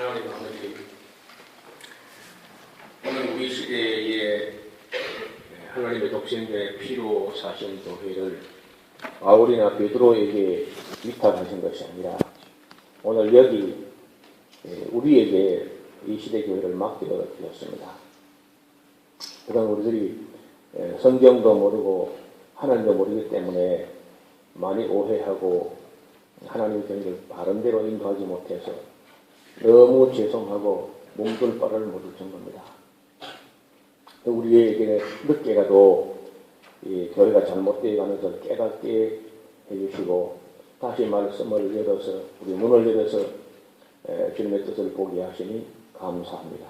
하나님 아버지, 오늘 우리 시대에 하나님의 독생자의 피로 사신 교회를 바울이나 베드로에게 위탁하신 것이 아니라 오늘 여기 우리에게 이 시대 교회를 맡기게 되었습니다. 그동안 우리들이 성경도 모르고 하나님도 모르기 때문에 많이 오해하고 하나님의 교회를 바른대로 인도하지 못해서 너무 죄송하고 몸둘 바를 모를 정도입니다. 우리에게 늦게라도 이 교회가 잘못되어 가는 것을 깨닫게 해주시고 다시 말씀을 열어서 우리 문을 열어서 주님의 뜻을 보게 하시니 감사합니다.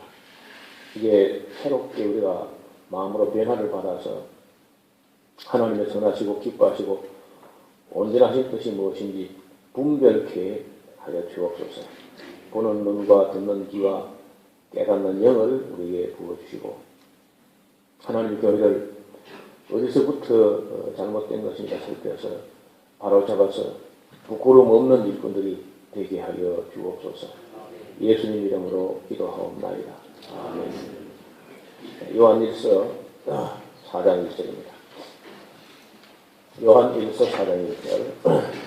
이게 새롭게 우리가 마음으로 변화를 받아서 하나님의 선하시고 기뻐하시고 온전하신 뜻이 무엇인지 분별케 하여 주옵소서. 보는 눈과 듣는 귀와 깨닫는 영을 우리에게 부어주시고 하나님의 교회를 어디서부터 잘못된 것인가 살펴서 바로 잡아서 부끄러움 없는 일꾼들이 되게 하여 주옵소서. 예수님 이름으로 기도하옵나이다. 아멘. 요한일서 4장 1절입니다. 요한일서 4장 1절.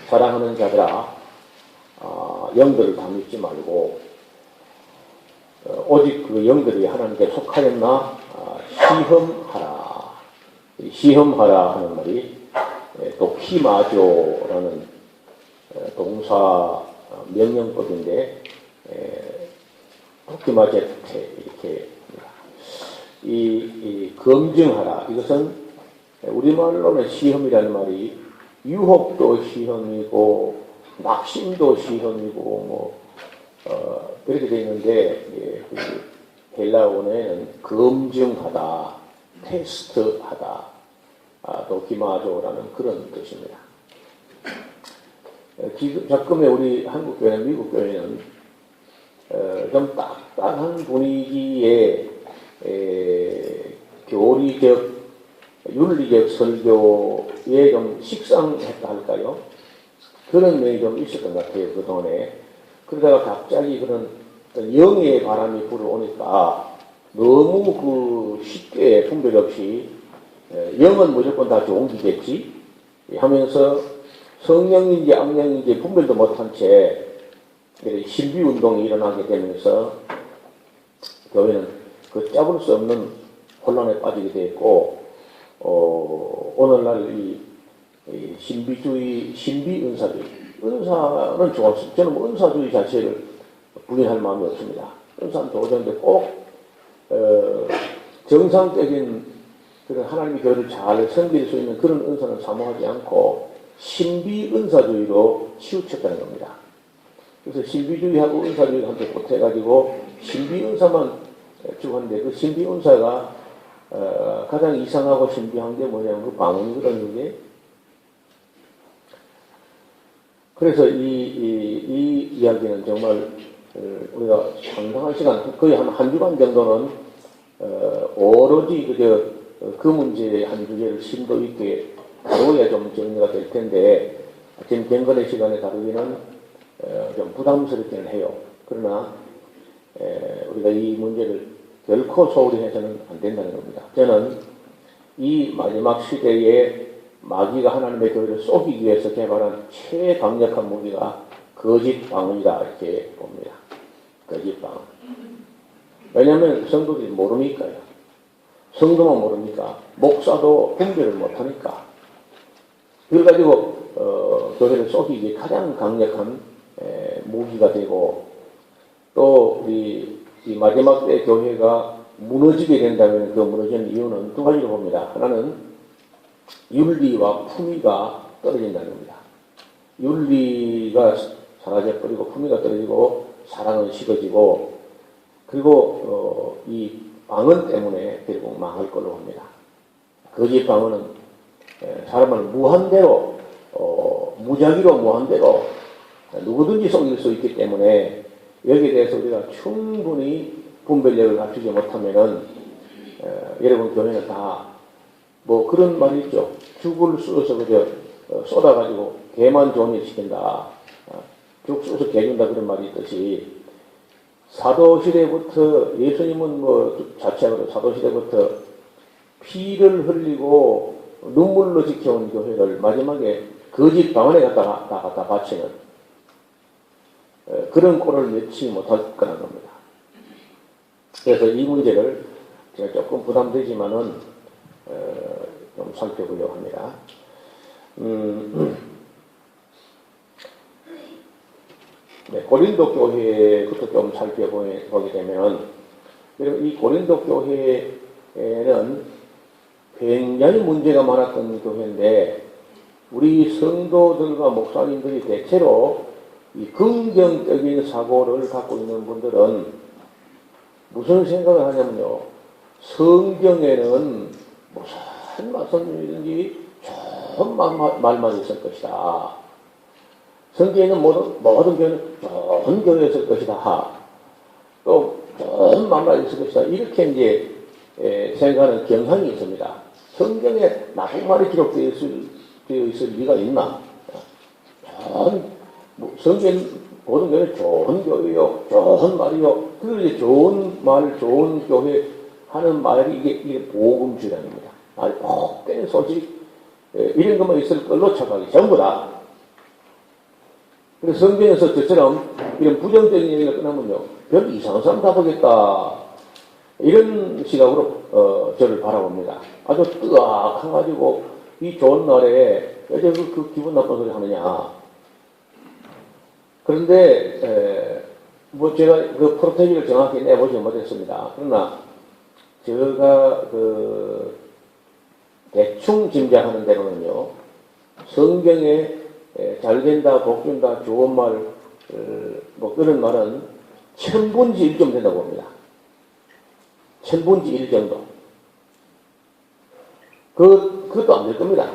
사랑하는 자들아, 영들을 다 믿지 말고 오직 그 영들이 하나님께 속하였나 시험하라. 시험하라 하는 말이 도키마조라는 동사 명령법인데 도키마제테 이렇게 합니다. 이 검증하라, 이것은 우리말로는 시험이라는 말이 유혹도 시험이고 낙심도 시험이고 그렇게 되어 있는데 헬라 원어에는 검증하다, 테스트하다, 도키마조라는 그런 뜻입니다. 가끔의 우리 한국 교회나 미국 교회는 좀 딱딱한 분위기에 교리적, 윤리적 설교에 좀 식상했다 할까요? 그런 면이 좀 있었던 것 같아요, 그동안에. 그러다가 갑자기 그런 영의 바람이 불어오니까 너무 쉽게 분별 없이 영은 무조건 다 좋은 기겠지 하면서 성령인지 악령인지 분별도 못한 채 신비운동이 일어나게 되면서 교회는 그 잡을 수 없는 혼란에 빠지게 되었고 오늘날 이 신비주의, 신비은사주의, 은사는 좋았습니다. 저는 은사주의 자체를 부인할 마음이 없습니다. 은사는 좋은데 꼭 정상적인 그런 하나님의 교회를 잘 섬길 수 있는 그런 은사는 사모하지 않고 신비은사주의로 치우쳤다는 겁니다. 그래서 신비주의하고 은사주의가 함께 보태가지고 신비은사만 추구하는데 그 신비은사가 가장 이상하고 신비한 게 뭐냐면 그 방언이거든요, 그게. 그래서 이 이야기는 정말 우리가 상당한 시간, 거의 한 주간 정도는 오로지 그 문제의 한 주제를 심도 있게 다루어야 좀 정리가 될 텐데 지금 경건의 시간에 다루기는 좀 부담스럽기는 해요. 그러나 우리가 이 문제를 결코 소홀히 해서는 안 된다는 겁니다. 저는 이 마지막 시대에 마귀가 하나님의 교회를 쏘기 위해서 개발한 최강력한 무기가 거짓 방언이다 이렇게 봅니다. 거짓 방언. 왜냐하면 성도들이 모르니까요. 성도만 모르니까 목사도 분별을 못하니까. 그래가지고 교회를 쏘기 위해 가장 강력한 무기가 되고 또 이 마지막 때 교회가 무너지게 된다면 그 무너지는 이유는 두 가지로 봅니다. 하나는 윤리와 품위가 떨어진다는 겁니다. 윤리가 사라져버리고 품위가 떨어지고 사랑은 식어지고 그리고 이 방언 때문에 결국 망할 걸로 봅니다. 거짓 방언은 사람을 무한대로 무작위로 무한대로 누구든지 속일 수 있기 때문에 여기에 대해서 우리가 충분히 분별력을 갖추지 못하면은 여러분 교회는 다 뭐 그런 말이 있죠. 죽을 쑤어서 그저 쏟아가지고 개만 좋은 일 시킨다. 죽 쑤어서 개 준다 그런 말이 있듯이 사도시대부터 예수님은 뭐 자체로 사도시대부터 피를 흘리고 눈물로 지켜온 교회를 마지막에 거짓 방언에 갖다 바치는 그런 꼴을 며치 못할 거라는 겁니다. 그래서 이 문제를 제가 조금 부담되지만은 좀 살펴보려고 합니다. 네, 고린도 교회부터 좀 살펴보게 되면, 이 고린도 교회는 굉장히 문제가 많았던 교회인데, 우리 성도들과 목사님들이 대체로 이 긍정적인 사고를 갖고 있는 분들은 무슨 생각을 하냐면요, 성경에는 무슨 말씀이든지 좋은 말만 있을 것이다. 성경에는 모든 교회는 좋은 교회였을 것이다. 또 좋은 말만 있을 것이다. 이렇게 이제 생각하는 경향이 있습니다. 성경에 나쁜 말이 기록되어 있을 리가 있나? 성경 모든 교회는 좋은 교회요, 좋은 말이요. 그걸 이제 좋은 말, 좋은 교회 하는 말이 이게 복음주의랍니다. 아니 복된 소식 이런 것만 있을 걸로 착각이 전부 다. 그래서 성경에서 저처럼 이런 부정적인 얘기가 끝나면요, 별 이상한 사람 다 보겠다. 이런 시각으로 저를 바라봅니다. 아주 뜨악해가지고 이 좋은 날에 왜 그 기분 나쁜 소리 하느냐. 그런데 뭐 제가 그 프로테이지를 정확히 내보지 못했습니다. 그러나 제가 대충 짐작하는 대로는요, 성경에 잘 된다, 복 준다, 좋은 말, 뭐 그런 말은 1000분지 1점 된다고 봅니다. 1000분지 1 정도. 그것도 안 될 겁니다.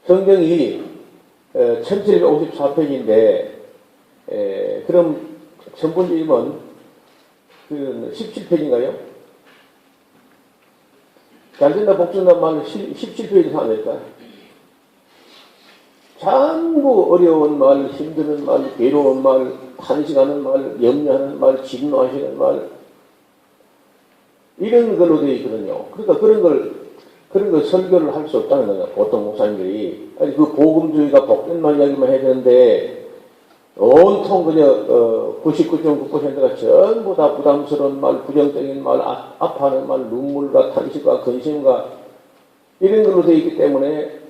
성경이 1754페이지인데, 그럼 1000분지 1은 17페이지인가요? 잘 된다, 복 준다 말 17페이지 안 될까요? 전부 어려운 말, 힘드는 말, 괴로운 말, 탄식하는 말, 염려하는 말, 진노하시는 말, 이런 걸로 되어 있거든요. 그러니까 그런 걸 설교를 할 수 없다는 거예요. 보통 목사님들이. 아니, 그 복음주의가 복된 말 이야기만 해야 되는데, 온통 그냥, 99.9%가 전부 다 부담스러운 말, 부정적인 말, 아파하는 말, 눈물과 탄식과 근심과 이런 걸로 되어 있기 때문에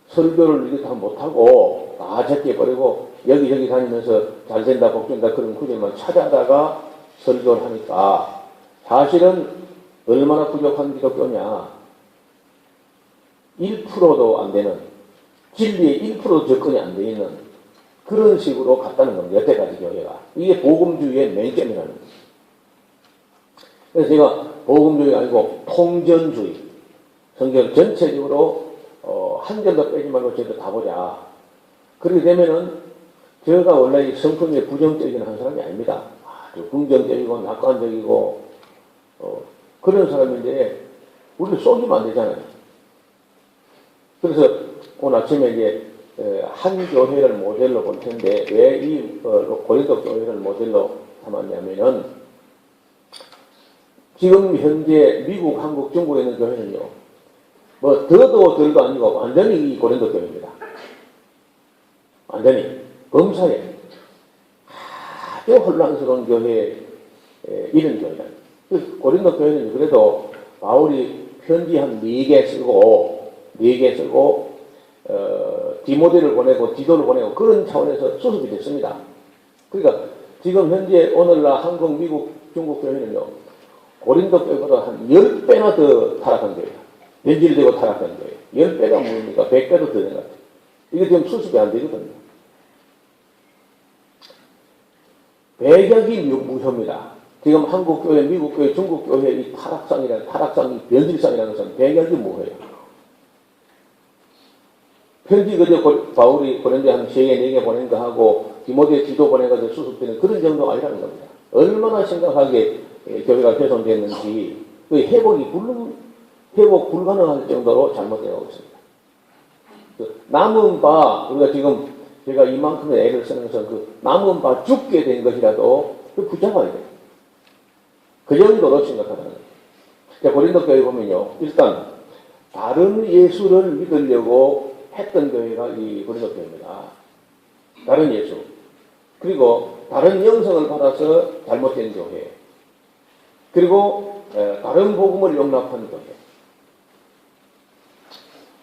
설교를 이렇게 다 못하고 다 제껴버리고 여기저기 다니면서 잘 된다, 복 준다 그런 구절만 찾아다가 설교를 하니까 사실은 얼마나 부족한 기독교냐. 1%도 안 되는, 진리의 1%도 접근이 안 되어 있는 그런 식으로 갔다는 겁니다. 여태까지 교회가. 이게 복음주의의 맹점이라는 거예요. 그래서 제가 복음주의가 아니고 통전주의, 성경 전체적으로 한 점도 빼지 말고 저희도 다 보자. 그렇게 되면은 제가 원래 성품이 부정적인 한 사람이 아닙니다. 아주 긍정적이고 낙관적이고 그런 사람인데 우리를 속이면 안 되잖아요. 그래서 오늘 아침에 이제 한 교회를 모델로 볼 텐데 왜 이 고린도 교회를 모델로 삼았냐면은 지금 현재 미국, 한국, 중국에 있는 교회는요, 뭐 더도 덜도 아니고 완전히 이 고린도 교회입니다. 완전히 범사에 아주 혼란스러운 교회, 이런 교회다. 고린도 교회는 그래도 바울이 편지 한 4개 쓰고 디모데를 보내고 디도를 보내고 그런 차원에서 수습이 됐습니다. 그러니까 지금 현재 오늘날 한국, 미국, 중국 교회는요, 고린도 교회보다 한 10배나 더 타락한 교회예요. 변질되고 타락한 거예요. 10배가 뭡니까? 100배도 더 된 것 같아요. 이게 지금 수습이 안 되거든요. 배경이 무효입니다. 지금 한국교회, 미국교회, 중국교회 이 타락상이 변질상이라는 것은 배경이 무효예요. 편지 그저 바울이 보낸데 한 3개, 4개 보낸 거 하고 디모데 지도 보내가지고 수습되는 그런 정도가 아니라는 겁니다. 얼마나 심각하게 교회가 훼손됐는지 그 회복 불가능할 정도로 잘못되어 있습니다. 남은 바, 우리가 지금 제가 이만큼의 애를 쓰면서 그 남은 바 죽게 된 것이라도 그 붙잡아야 돼. 그 정도로 심각하다는 거예요. 자, 고린도 교회 보면요. 일단, 다른 예수를 믿으려고 했던 교회가 이 고린도 교회입니다. 다른 예수. 그리고 다른 영성을 받아서 잘못된 교회. 그리고 다른 복음을 용납한 교회.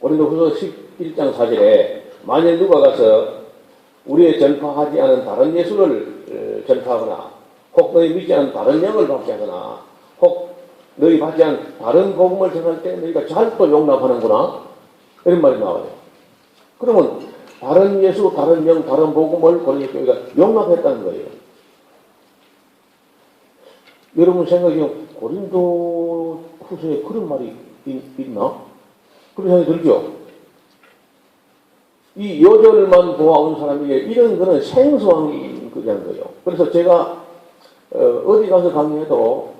고린도후서 11장 4절에 만일 누가 가서 우리의 전파하지 않은 다른 예수를 전파하거나 혹 너희 믿지 않은 다른 영을 받게 하거나 혹 너희 받지 않은 다른 복음을 전할 때 너희가 잘 또 용납하는구나 이런 말이 나와요. 그러면 다른 예수, 다른 영, 다른 복음을 고린도 교회가 용납했다는 거예요. 여러분 생각에 고린도 후서에 그런 말이 있나? 그런 생각이 들죠? 이 요절만 보아온 사람에게 이런 거는 생소한 거예요. 그래서 제가 어디 가서 강의해도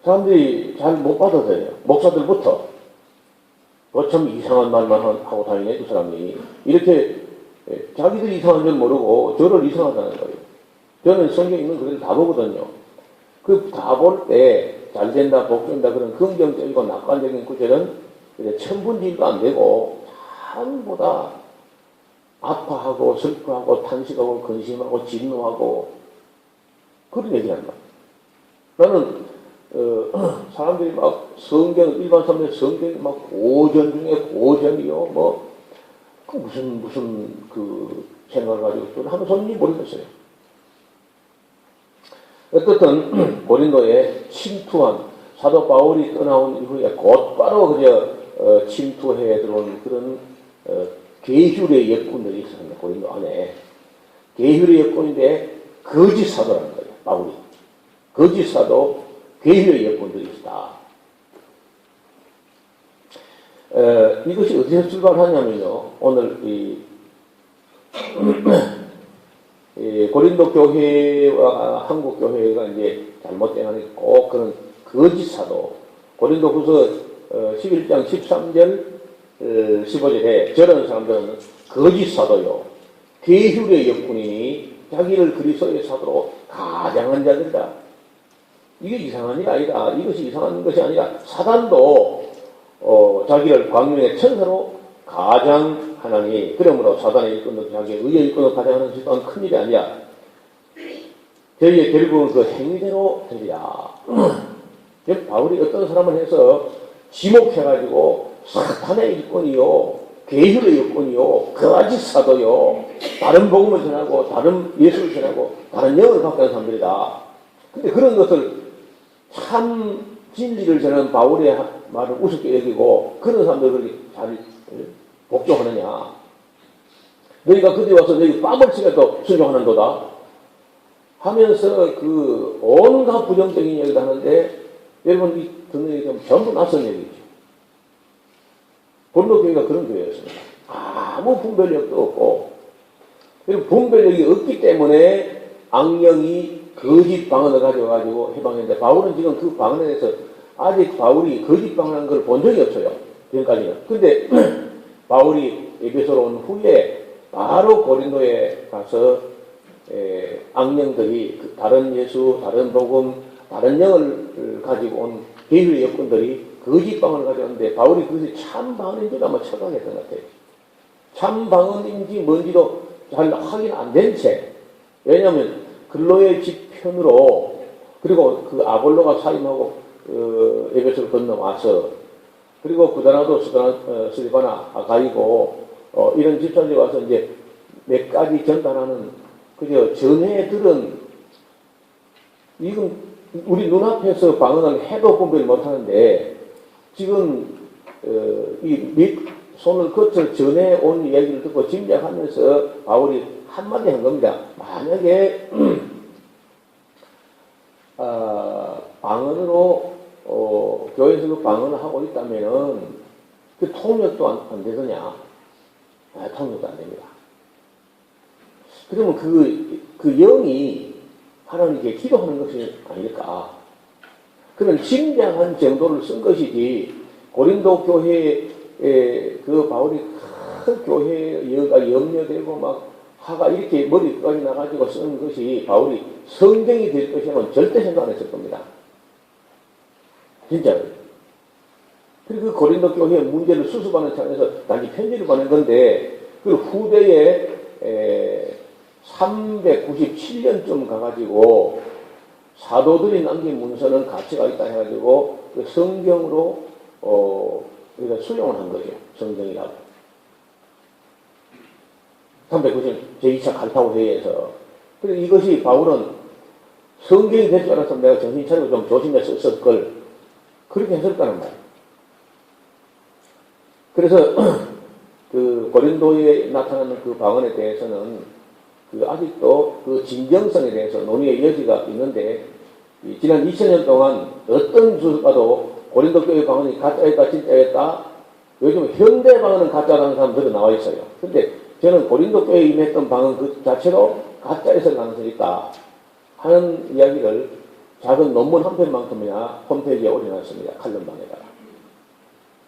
사람들이 잘 못 받아들여요. 목사들부터. 참 이상한 말만 하고 다니네, 그 사람이. 이렇게 자기들이 이상한 줄 모르고 저를 이상하다는 거예요. 저는 성경에 있는 글을 다 보거든요. 그 다 볼 때 잘 된다, 복 된다 그런 긍정적이고 낙관적인 구절은 천분지도 안 되고 전부 다 아파하고 슬퍼하고 탄식하고 근심하고 진노하고 그런 얘기란 말이야. 나는 사람들이 막 성경, 일반 사람들 성경이 막 고전 중에 고전이요 그 무슨 그 생각을 가지고 또 하는 손님이 모르겠어요. 어떻든 고린도에 침투한 사도 바울이 떠나온 이후에 곧바로 그저 침투해 들어온 그런 계율의 역군들이 있었습니다. 고린도 안에 계율의 역군인데 거짓 사도라는 거예요. 바울이 거짓 사도 계율의 역군들이 있다. 이것이 어디서 출발하냐면요. 오늘 이 고린도 교회와 한국 교회가 이제 잘못된 꼭 그런 거짓 사도. 고린도후서 11장 13절 15절에 저런 사람들은 거짓 사도요 계율의 역군이니 자기를 그리스도의 사도로 가장한 자들이다. 이게 이상한 일 아니다. 이것이 이상한 것이 아니라 사단도 자기를 광명의 천사로 가장하나니 그러므로 사단의 일꾼도 자기의 의의 일꾼으로 가장하는 것이 또한 큰일이 아니야. 저희의 결국은 그 행위대로 되리라. 바울이 어떤 사람을 해서 지목해가지고 사탄의 일꾼이요 계율의 일꾼이요 거짓 사도요 다른 복음을 전하고 다른 예수를 전하고 다른 영을 갖고 있는 사람들이다. 근데 그런 것을 참 진리를 전하는 바울의 말을 우습게 여기고 그런 사람들을 잘 복종하느냐. 너희가 그뒤 와서 너희 뺨을 치게도 순종하는도다 하면서 그 온갖 부정적인 얘기를 하는데 여러분 이 듣는 얘기 좀 전부 낯선 얘기죠. 고린도 교회가 그런 교회였습니다. 아무 분별력도 없고 그리고 분별력이 없기 때문에 악령이 거짓 방언을 가져가지고 해방했는데 바울은 지금 그 방언에 대해서 아직 바울이 거짓 방언한 걸 본 적이 없어요. 지금까지는. 근데 바울이 에베소로 온 후에 바로 고린도에 가서 악령들이 다른 예수, 다른 복음, 다른 영을 가지고 온 계율의 역군들이 거짓 방언을 가져왔는데 바울이 그것이 참 방언인지 아마 착각했던 것 같아요. 참 방언인지 뭔지도 잘 확인 안 된 채. 왜냐하면 근로의 지편으로 그리고 그 아볼로가 사임하고 에베소를 건너와서 그리고 구다나도 스리바나 아가이고 이런 집사들이 와서 이제 몇 가지 전달하는 그저 전해들은 이건 우리 눈앞에서 방언을 해도 분별 못하는데 지금 이 손을 거쳐 전해온 얘기를 듣고 짐작하면서 바울이 한마디 한 겁니다. 만약에 방언으로 교회에서 그 방언을 하고 있다면은 그 통역도 안 되더냐? 통역도 안 됩니다. 그러면 그 영이 하나님께 기도하는 것이 아닐까? 그런 짐작한 정도를 쓴 것이지 고린도 교회에 그 바울이 큰 교회가 염려되고 막 화가 이렇게 머리까지 나가지고 쓴 것이 바울이 성경이 될 것이라면 절대 생각 안 했을 겁니다. 진짜로. 그리고 그 고린도 교회의 문제를 수습하는 차원에서 단지 편지를 보낸 건데, 그 후대에 397년쯤 가가지고 사도들이 남긴 문서는 가치가 있다 해가지고 그 성경으로 우리가 수용을 한 거죠. 성경이라고. 390 제2차 갈타고 회의에서. 그래서 이것이 바울은 성경이 될 줄 알았으면 내가 정신 차리고 좀 조심해서 썼을 걸 그렇게 했었다는 말이에요. 그래서 그 고린도에 나타나는 그 방언에 대해서는 그 아직도 그 진정성에 대해서 논의의 여지가 있는데, 지난 2000년 동안 어떤 주가도 고린도 교회 방언이 가짜였다 진짜였다, 요즘 현대 방언은 가짜라는 사람들도 나와 있어요. 근데 저는 고린도 교회에 임했던 방언 그 자체로 가짜였을 가능성이 있다 하는 이야기를 작은 논문 한 편만큼이나 홈페이지에 올려놨습니다. 칼럼방에다가.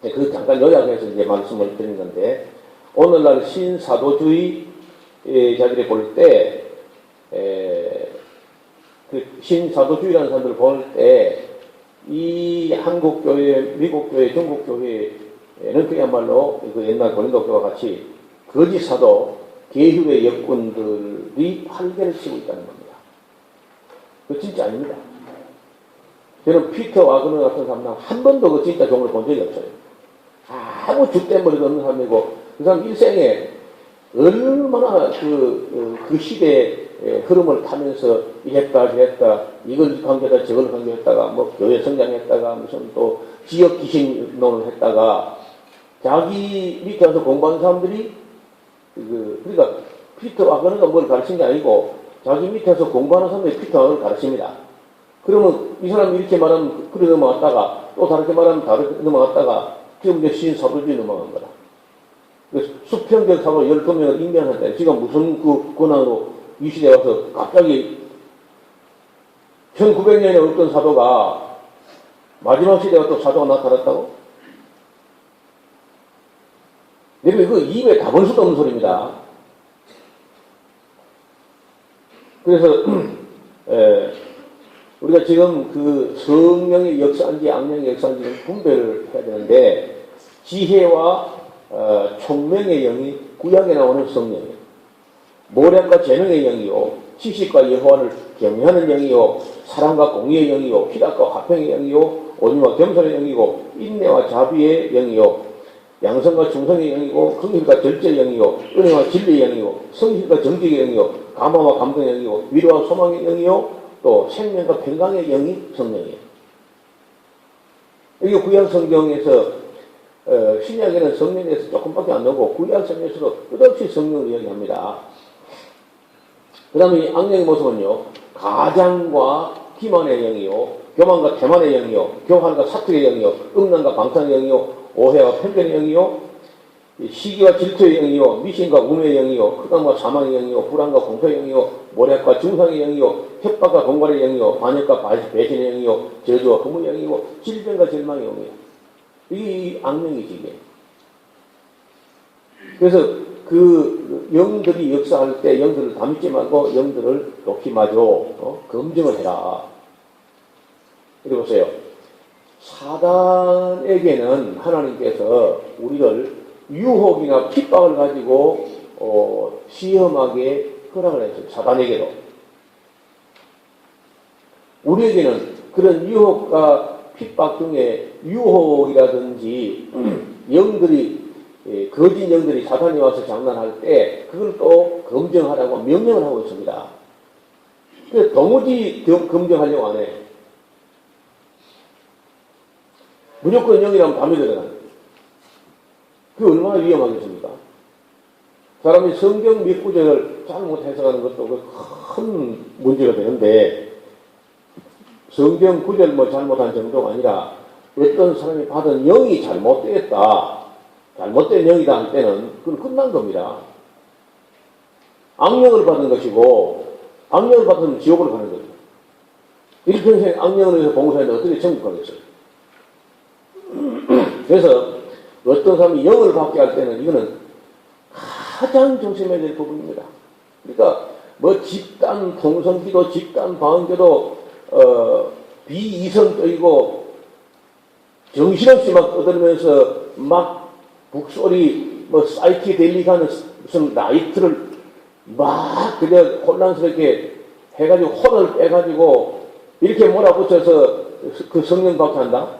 그 잠깐 요약해서 이제 말씀을 드린 건데, 오늘날 신사도주의 자들이 볼 때, 그 신사도주의라는 사람들을 볼 때, 이 한국교회, 미국교회, 중국교회는 그야말로 그 옛날 고린도교와 같이 거짓 사도, 계율의 역군들이 활개를 치고 있다는 겁니다. 그 진짜 아닙니다. 저는 피터 와그너 같은 사람은 한 번도 그 진짜 종을 본 적이 없어요. 아무 줏대머리도 없는 사람이고, 그 사람 일생에 얼마나 그 시대의 흐름을 타면서 이랬다 저랬다, 이걸 관계했다 저걸 관계했다가 뭐 교회 성장했다가 무슨 또 지역 기신론을 했다가, 자기 밑에 와서 공부하는 사람들이 그러니까 피터 와그너가 뭘 가르친 게 아니고 자기 밑에 와서 공부하는 사람들이 피터 와그너를 가르칩니다. 그러면 이 사람이 이렇게 말하면 그래 넘어갔다가 또 다르게 말하면 다르게 넘어갔다가 지금 이제 신사도주의 넘어간 거다. 수평적 사도 12명을 임명한다. 지금 무슨 그 권한으로 이 시대에 와서 갑자기 1900년에 어떤 사도가 마지막 시대에 또 사도가 나타났다고? 여러분, 이거 입에 담을 수도 없는 소리입니다. 그래서 우리가 지금 그 성령의 역사인지 악령의 역사인지는 분별을 해야 되는데, 지혜와 총명의 영이 구약에 나오는 성령이에요. 모략과 재능의 영이요, 지식과 여호와를 경외하는 영이요, 사랑과 공의의 영이요, 희락과 화평의 영이요, 온유와 겸손의 영이고, 인내와 자비의 영이요, 양성과 충성의 영이고, 긍휼과 절제의 영이요, 은혜와 진리의 영이요, 성실과 정직의 영이요, 감화와 감동의 영이요, 위로와 소망의 영이요, 또 생명과 평강의 영이 성령이에요. 이게 구약 성경에서 신약에는 성령에 대해서 조금밖에 안 나오고 구약 성경에서도 끝없이 성령을 이야기합니다. 그 다음에 이 악령의 모습은요, 가장과 기만의 영이요, 교만과 태만의 영이요, 교환과 사투의 영이요, 음란과 방탕의 영이요, 오해와 편견의 영이요, 시기와 질투의 영이요, 미신과 운의 영이요, 흑암과 사망의 영이요, 불안과 공포의 영이요, 모략과 중상의 영이요, 협박과 공갈의 영이요, 반역과 배신의 영이요, 저주와 허물의 영이요, 질병과 절망의 영이요. 이 악령이지, 이게. 그래서 그 영들이 역사할 때 영들을 담지 말고 영들을 높이 마저 검증을 해라. 이리 보세요. 사단에게는 하나님께서 우리를 유혹이나 핍박을 가지고 시험하게 허락을 했어요. 사단에게도. 우리에게는 그런 유혹과 핍박 중에 유혹이라든지 영들이, 거짓 영들이 사단이 와서 장난할 때 그걸 또 검증하라고 명령을 하고 있습니다. 그래서 도무지 검증하려고 안 해. 무조건 영이라면 밤에 들어가는. 그게 얼마나 위험하겠습니까? 사람이 성경 몇 구절을 잘못 해석하는 것도 큰 문제가 되는데, 성경 구절 뭐 잘못한 정도가 아니라 어떤 사람이 받은 영이 잘못되었다, 잘못된 영이다 할 때는 그건 끝난 겁니다. 악령을 받은 것이고, 악령을 받으면 지옥으로 가는 거죠. 일평생 악령을 해서 봉사했는데 어떻게 천국 가겠어요? 그래서 어떤 사람이 영을 받게 할 때는 이거는 가장 조심해야 될 부분입니다. 그러니까 뭐 집단 통성기도 집단 방언기도 비이성 떠이고 정신없이 막 떠들면서 막 북소리 뭐 사이키델릭한 무슨 라이트를 막 그냥 혼란스럽게 해가지고 혼을 빼가지고 이렇게 몰아붙여서 그 성령 박해한다?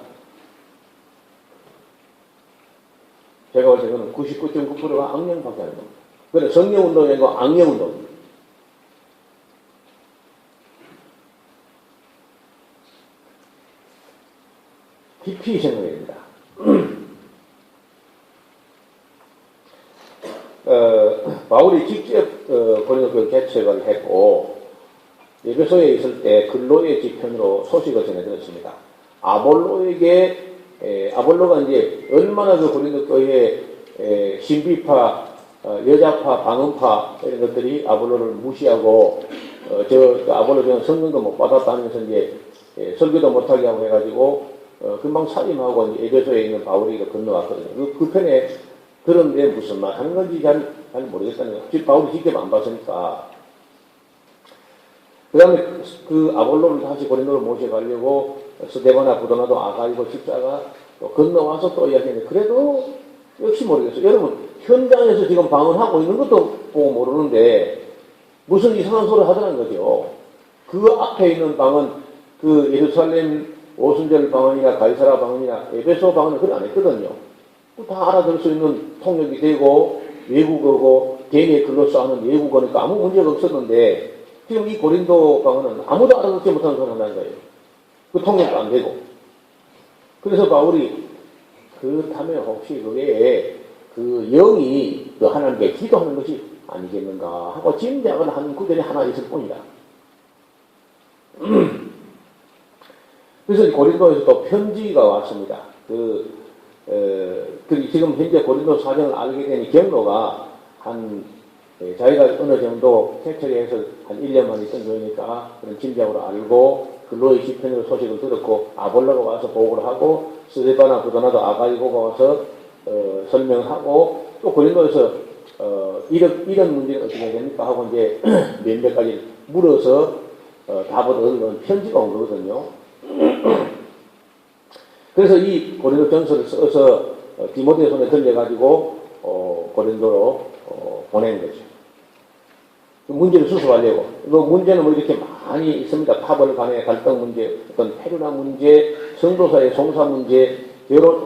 제가 볼 때는 99.9%가 악령 박해하는 겁니다. 그래 성령 운동이 아니고 악령 운동입니다. 깊이 생각해야 됩니다. 바울이 직접 고린도교를 개척을 했고 에베소에 있을 때 근로의 지편으로 소식을 전해드렸습니다. 아볼로가 이제 얼마나 그 고린도교의 신비파, 여자파, 방언파 이런 것들이 아볼로를 무시하고 아볼로 저는 성령도 못 받았다면서 이제 설교도 못하게 하고 해가지고 금방 사임하고 이제 에베소에 있는 바울이 건너왔거든요. 그 편에 그런데 무슨 말 하는 건지 잘 모르겠다는 거예요. 바울이 직접 안 봤으니까. 그 다음에 그 아볼로를 다시 고린도로 모셔가려고 스데바나 부도나도 아가이고 십자가 또 건너와서 또 이야기했는데 그래도 역시 모르겠어요. 여러분 현장에서 지금 방언하고 있는 것도 보고 모르는데 무슨 이상한 소리를 하더라는 거죠. 그 앞에 있는 방언 그 예루살렘 오순절 방언이나 가이사라 방언이나 에베소 방언은 그걸 안 했거든요. 다 알아들 수 있는 통역이 되고 외국어고 개인의 글로 써하는 외국어니까 아무 문제가 없었는데 지금 이 고린도 방언은 아무도 알아듣지 못하는 소리를 한다는 거예요. 그 통역도 안 되고. 그래서 바울이 그렇다면 혹시 그게 그 영이 그 하나님께 기도하는 것이 아니겠는가 하고 짐작을 하는 구절이 하나 있을 뿐이다. 그래서 고린도에서 또 편지가 왔습니다. 지금 현재 고린도 사정을 알게 된 경로가 자기가 어느 정도 개척해서 한 1년만 있던 교회니까 그런 짐작으로 알고 근로의 시편으로 소식을 들었고 아볼로가 와서 보고를 하고 스데바나 부도나도 아가이고가 와서 설명하고 또 고린도에서 이런 문제가 어떻게 해야 됩니까 하고 이제 몇몇 가지 물어서 답을 얻은 편지가 온 거거든요. 그래서 이 고린도 전서를 써서 디모데 손에 들려가지고 고린도로 보낸 거죠. 그 문제를 수습하려고. 그 문제는 뭐 이렇게 많이 있습니다. 파벌 간의 갈등 문제, 어떤 페루나 문제, 성도사의 송사 문제,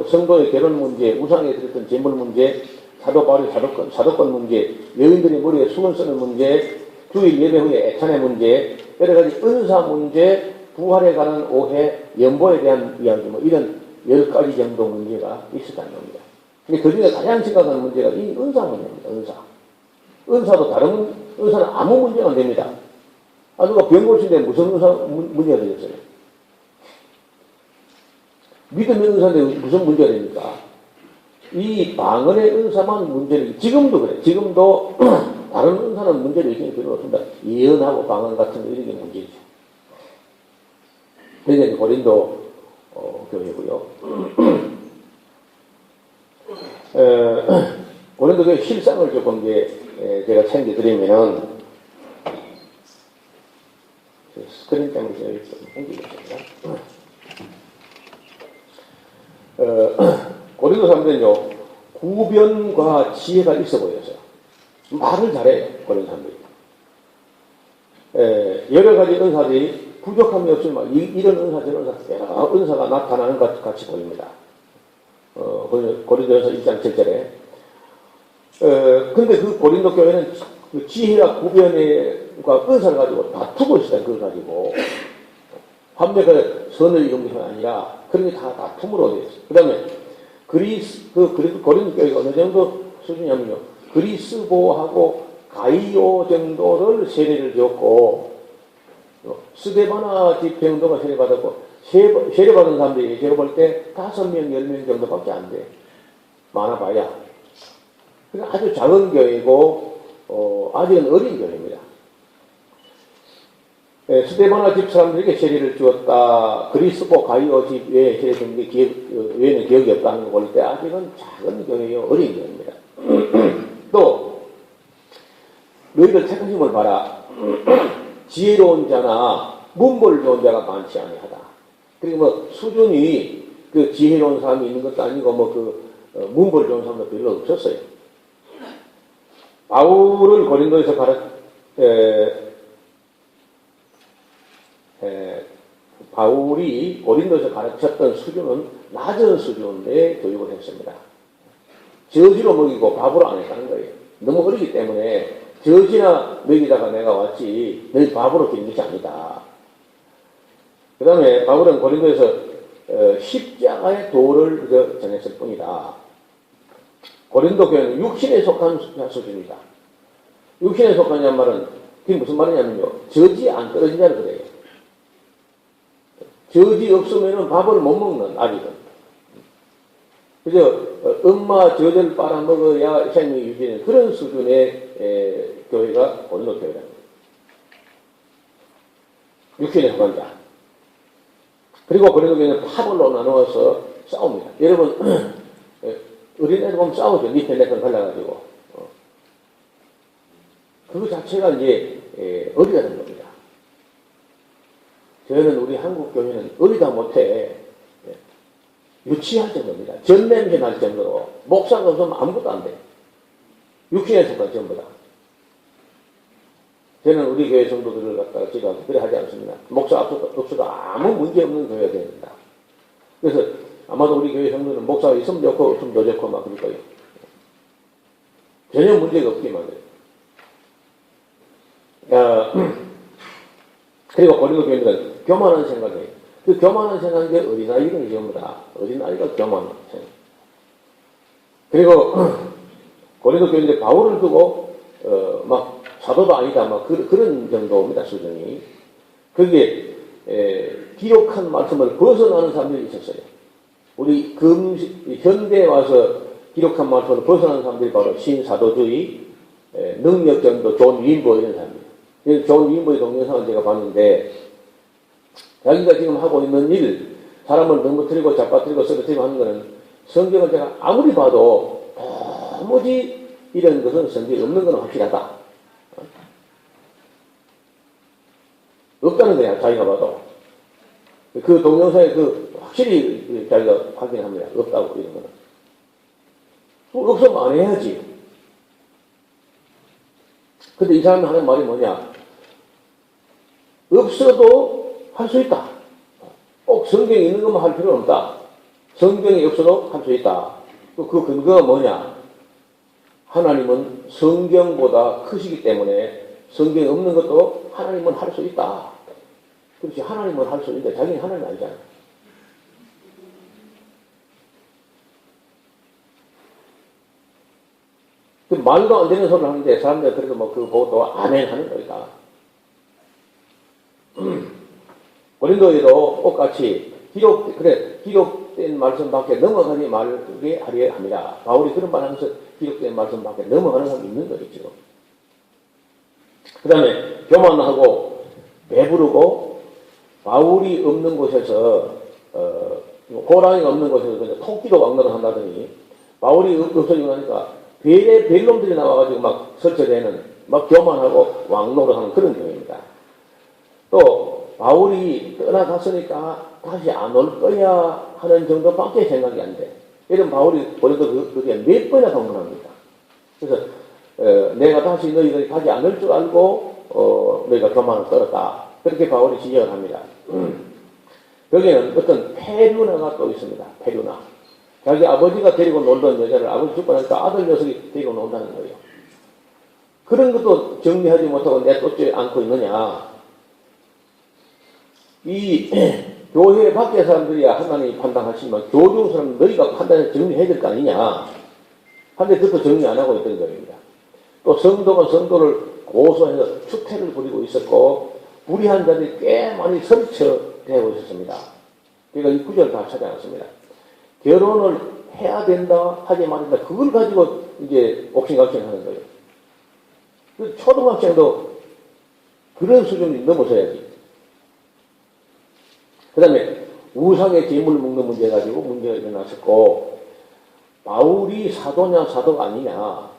성도의 결혼 문제, 우상에 들었던 재물 문제, 사도 바울의 사도권 문제, 여인들이 머리에 수건 쓰는 문제, 주일 예배 후에 애찬의 문제, 여러 가지 은사 문제, 부활에 관한 오해, 연보에 대한 이야기, 뭐 이런 10가지 정도 문제가 있었다는 겁니다. 근데 그 중에 가장 심각한 문제가 이 은사 문제입니다. 은사도 다른 은사는 아무 문제가 안 됩니다. 누가 병 고치는데 무슨 은사 문제가 되겠어요? 믿음의 은사인데 무슨 문제가 됩니까? 이 방언의 은사만 문제를, 지금도 그래. 지금도 다른 은사는 문제를 일으키는 필요가 없습니다. 예언하고 방언 같은 거 이런 게 문제죠. 그게 고린도 교회고요. 고린도 교회 실상을 조금 제가 챙겨드리면은 스크린 때문에 제가 좀 옮기겠습니다. 고린도 사람들은요 구변과 지혜가 있어 보였어요. 말을 잘해요. 고린도 사람들이. 여러 가지 은사들이 부족함이 없으면 이런 은사 저런 은사 은사가 나타나는 것 같이 보입니다. 고린도전서 1장 7절에 근데 그 고린도 교회는 그 지혜와 구변과 은사를 가지고 다투고 있어요. 그걸 가지고 한명의 선을 이룬 것이 아니라 그런 게 다 다툼으로 되어 있어요. 그 다음에 고린도 교회가 어느 정도 수준이냐면요 그리스도하고 가이오 정도를 세례를 줬고 스데바나 집회운동가 세례받았고 세례받은 사람들이 제가 볼 때 5명, 10명 정도밖에 안 돼. 많아봐야. 그러니까 아주 작은 교회고 아직은 어린 교회입니다. 스데바나 집 사람들에게 세례를 주었다. 그리스도 가이오 집 외에 세례 준 게 외에는 기억이 없다는 걸 볼 때 아직은 작은 교회요. 어린 교회입니다. 또 너희들 택하심을 봐라. 지혜로운 자나 문벌 좋은 자가 많지 아니하다. 그리고 뭐 수준이 그 지혜로운 사람이 있는 것도 아니고 뭐 문벌 좋은 사람도 별로 없었어요. 바울을 고린도에서 바울이 고린도에서 가르쳤던 수준은 낮은 수준의 교육을 했습니다. 저지로 먹이고 밥으로 안 했다는 거예요. 너무 어리기 때문에 저지나 먹이다가 내가 왔지 너희 밥으로 기른 것이 아니다. 그 다음에 바울은 고린도에서 십자가의 도를 전했을 뿐이다. 고린도 교회는 육신에 속한 수준이다. 육신에 속하냐는 말은 그게 무슨 말이냐면요. 저지 안 떨어진 자를 그래요. 저지 없으면 밥을 못 먹는 아직은. 그죠? 엄마 저절 빨아먹어야 생명이 유지되는 그런 수준의 교회가 고린도 교회랍니다. 육신에 속한 자. 그리고 고린도 교회는 파벌로 나누어서 싸웁니다. 여러분 어린애들 보면 싸우죠. 니 편 내 편 갈라가지고. 그 자체가 이제 어리가 된 겁니다. 저희는 우리 한국 교회는 어리다 못해 유치할 정도입니다. 전냄새 날 정도로 목사가 없으면 아무것도 안 돼. 육신에 속한 전부 다. 저는 우리 교회 성도들을 갖다가 제가 그래 하지 않습니다. 목사 없어도 아무 문제 없는 교회가 됩니다. 그래서 아마도 우리 교회 성도는 목사가 있으면 좋고 없으면 더 좋고 막 그럴 거예요. 전혀 문제가 없기만 해요. 그리고 고린도 교인들은 교만한 생각이에요. 그 교만한 생각이 어린아이들은 전부 다 어린아이가 교만한 생각. 그리고 고린도 교인들 바울을 두고 막 사도도 아니다 막 그런 정도입니다. 수준이. 그게 기록한 말씀을 벗어나는 사람들이 있었어요. 우리 현대에 와서 기록한 말씀을 벗어나는 사람들이 바로 신사도주의, 능력정도 존 윈버 이런 사람이에요. 존 윈버의 동영상을 제가 봤는데 자기가 지금 하고 있는 일, 사람을 넘어뜨리고 잡아뜨리고 쓰러뜨리고 하는 것은 성경을 제가 아무리 봐도 도무지 이런 것은 성경에 없는 건 확실하다. 없다는 거야, 자기가 봐도. 그 동영상에 확실히 자기가 확인합니다. 없다고, 이런 거는. 없으면 안 해야지. 근데 이 사람이 하는 말이 뭐냐? 없어도 할 수 있다. 꼭 성경에 있는 것만 할 필요는 없다. 성경이 없어도 할 수 있다. 그 근거가 뭐냐? 하나님은 성경보다 크시기 때문에 성경에 없는 것도 하나님은 할 수 있다. 그렇지, 하나님은 할 수 있는데 자기는 하나님 아니잖아. 그 말도 안 되는 소리를 하는데 사람들이 그래도 뭐 그거 보고 또 아멘 하는 거니까. 고린도에도 똑같이 기록된 말씀밖에 넘어가지 말게 하려 합니다. 바울이 그런 말 하면서 기록된 말씀밖에 넘어가는 사람이 있는 거겠죠. 그 다음에 교만하고 배부르고 바울이 없는 곳에서 호랑이가 없는 곳에서 토끼도 왕노를 한다더니 바울이 없어지고 나니까 벨놈들이 나와가지고 막 설치되는 막 교만하고 왕노를 하는 그런 경우입니다. 또 바울이 떠나갔으니까 다시 안 올 거야 하는 정도밖에 생각이 안 돼. 이런 바울이 고린도 그게 몇 번이나 방문합니다. 그래서 내가 다시 너희들이 가지 않을 줄 알고 너희가 교만을 떨었다. 그렇게 바울이 지적을 합니다. 여기에는 어떤 페류나가 또 있습니다. 페류나. 자기 아버지가 데리고 놀던 여자를 아버지 죽고 나니까 아들 녀석이 데리고 논다는 거예요. 그런 것도 정리하지 못하고 내쫓지 않고 있느냐. 이 교회 밖의 사람들이야 하나님이 판단하시지만 교중 사람은 너희가 판단해서 정리해야 될 거 아니냐. 한데 그것도 정리 안 하고 있던 겁니다. 또 성도가 성도를 고소해서 추태를 부리고 있었고 불의한 자들이 꽤 많이 설쳐되고 있었습니다. 그러니까 이 구절을 다 찾아놨습니다. 결혼을 해야 된다 하지 말된다 그걸 가지고 이제 옥신각신 하는 거예요. 초등학생도 그런 수준이 넘어서야지. 그 다음에 우상의 재물 먹는 문제 가지고 문제가 일어났었고 바울이 사도냐 사도가 아니냐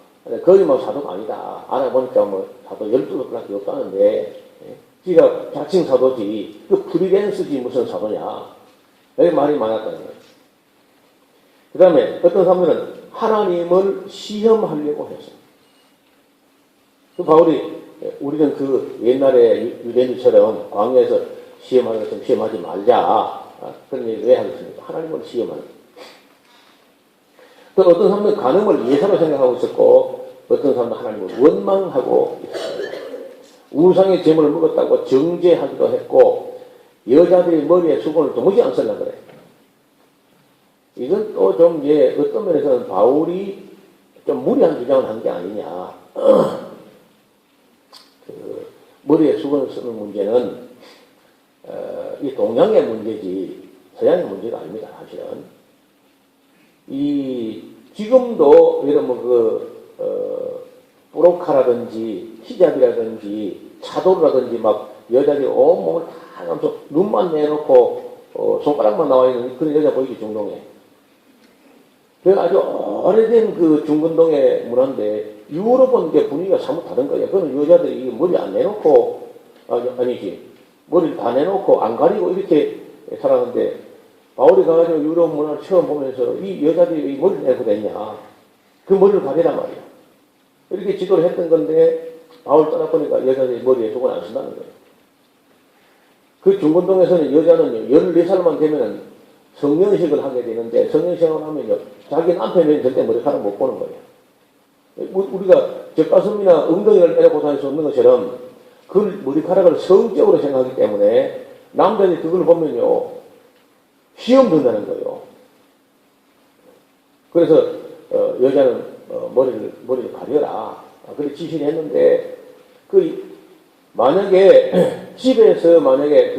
거의 뭐 사도가 아니다. 알아보니까 뭐 사도 12밖에 없다는데, 지가 자칭 사도지, 그 프리랜스지 무슨 사도냐. 여기 말이 많았다는 거예요. 그 다음에 어떤 사람들은 하나님을 시험하려고 했어요. 그 바울이 우리는 그 옛날에 유대인들처럼 광야에서 시험하는 것처럼 시험하지 말자. 그런 얘기 왜 하겠습니까? 하나님을 시험하는. 또 어떤 사람은 간음을 예사로 생각하고 있었고, 어떤 사람은 하나님을 원망하고 있었습니다. 우상의 제물을 먹었다고 정죄하기도 했고, 여자들이 머리에 수건을 도무지 안 쓰려고 그래. 이건 또 좀, 어떤 면에서는 바울이 좀 무리한 주장을 한 게 아니냐. 머리에 수건을 쓰는 문제는, 이 동양의 문제지, 서양의 문제가 아닙니다, 사실은. 지금도, 예를 들면 브로카라든지, 히잡이라든지, 차도라든지, 막, 여자들이 온몸을 다 감싸, 눈만 내놓고, 손가락만 나와 있는 그런 여자 보이기, 중동에. 그 아주 오래된 그 중근동의 문화인데, 유럽은 게 분위기가 사뭇 다른 거예요. 그건 여자들이 머리 안 내놓고, 아니지, 머리를 다 내놓고, 안 가리고 이렇게 살았는데, 바울이 가가지고 유럽 문화를 처음 보면서 이 여자들이 이 머리를 내고 됐냐. 그 머리를 가리란 말이야. 이렇게 지도를 했던 건데, 바울 떠나보니까 여자들이 머리에 수건을 안 쓴다는 거예요. 그 중근동에서는 여자는 14살만 되면은 성년식을 하게 되는데, 성년식을 하면요, 자기 남편은 절대 머리카락 못 보는 거예요. 우리가 젖가슴이나 엉덩이를 빼놓고 다닐 수 없는 것처럼, 그 머리카락을 성적으로 생각하기 때문에, 남자들이 그걸 보면요, 시험 든다는 거예요. 그래서 여자는 머리를 가려라. 그렇게 지시를 했는데, 만약에 집에서 만약에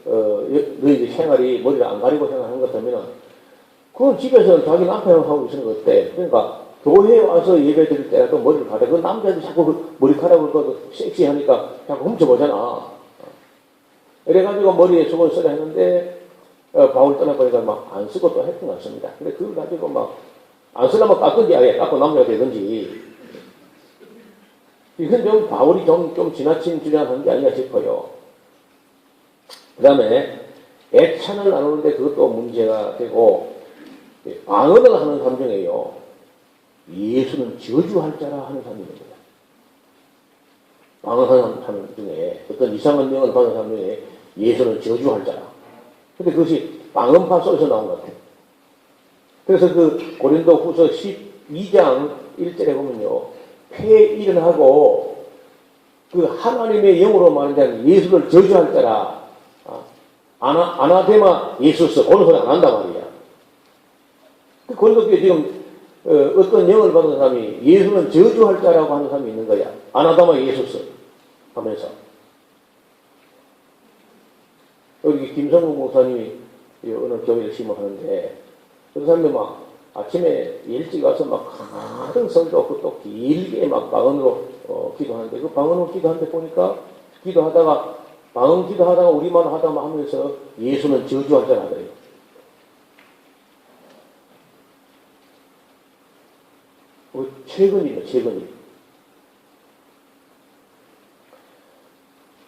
너희 생활이 머리를 안 가리고 생활하는 것 같으면, 그건 집에서 자기 남편하고 있는 것 어때? 그러니까 교회에 와서 예배 드릴 때라도 머리를 가려. 그 남자들이 자꾸 그 머리카락을 섹시하니까 자꾸 훔쳐보잖아. 이래가지고 머리에 수건을 쓰려 했는데, 바울 떠나보니까 막 안 쓰고 또 했던 것 같습니다. 근데 그걸 가지고 막 안 쓰려면 깎든지 아예 깎고 남자가 되든지. 이건 좀 바울이 좀 지나친 주장한 게 아니라 싶어요. 그 다음에 애찬을 나누는데 그것도 문제가 되고, 방언을 하는 사람 중에요, 예수는 저주할 자라 하는 사람이 있는 거예요. 방언하는 사람 중에 어떤 이상한 명을 받은 사람 중에 예수는 저주할 자라. 근데 그것이 방언파 속에서 나온 것 같아요. 그래서 그 고린도 후서 12장 1절에 보면요, 폐일하고 그 하나님의 영으로 말하자면 예수를 저주할 자라. 아나데마 예수스, 그런 소리 안 한단 말이야. 그 고린도교에 지금 어떤 영을 받은 사람이 예수는 저주할 자라고 하는 사람이 있는 거야. 아나데마 예수스 하면서. 여기 김성국 목사님이 어느 교회를 심어하는데, 그 사람이 막 아침에 일찍 와서 막 가득 성도 또 길게 막 방언으로 기도하는데, 그 방언으로 기도하는데 보니까 방언 기도하다가 우리만 하다가 하면서 예수는 저주할 줄 하더래요. 최근이에요, 최근이.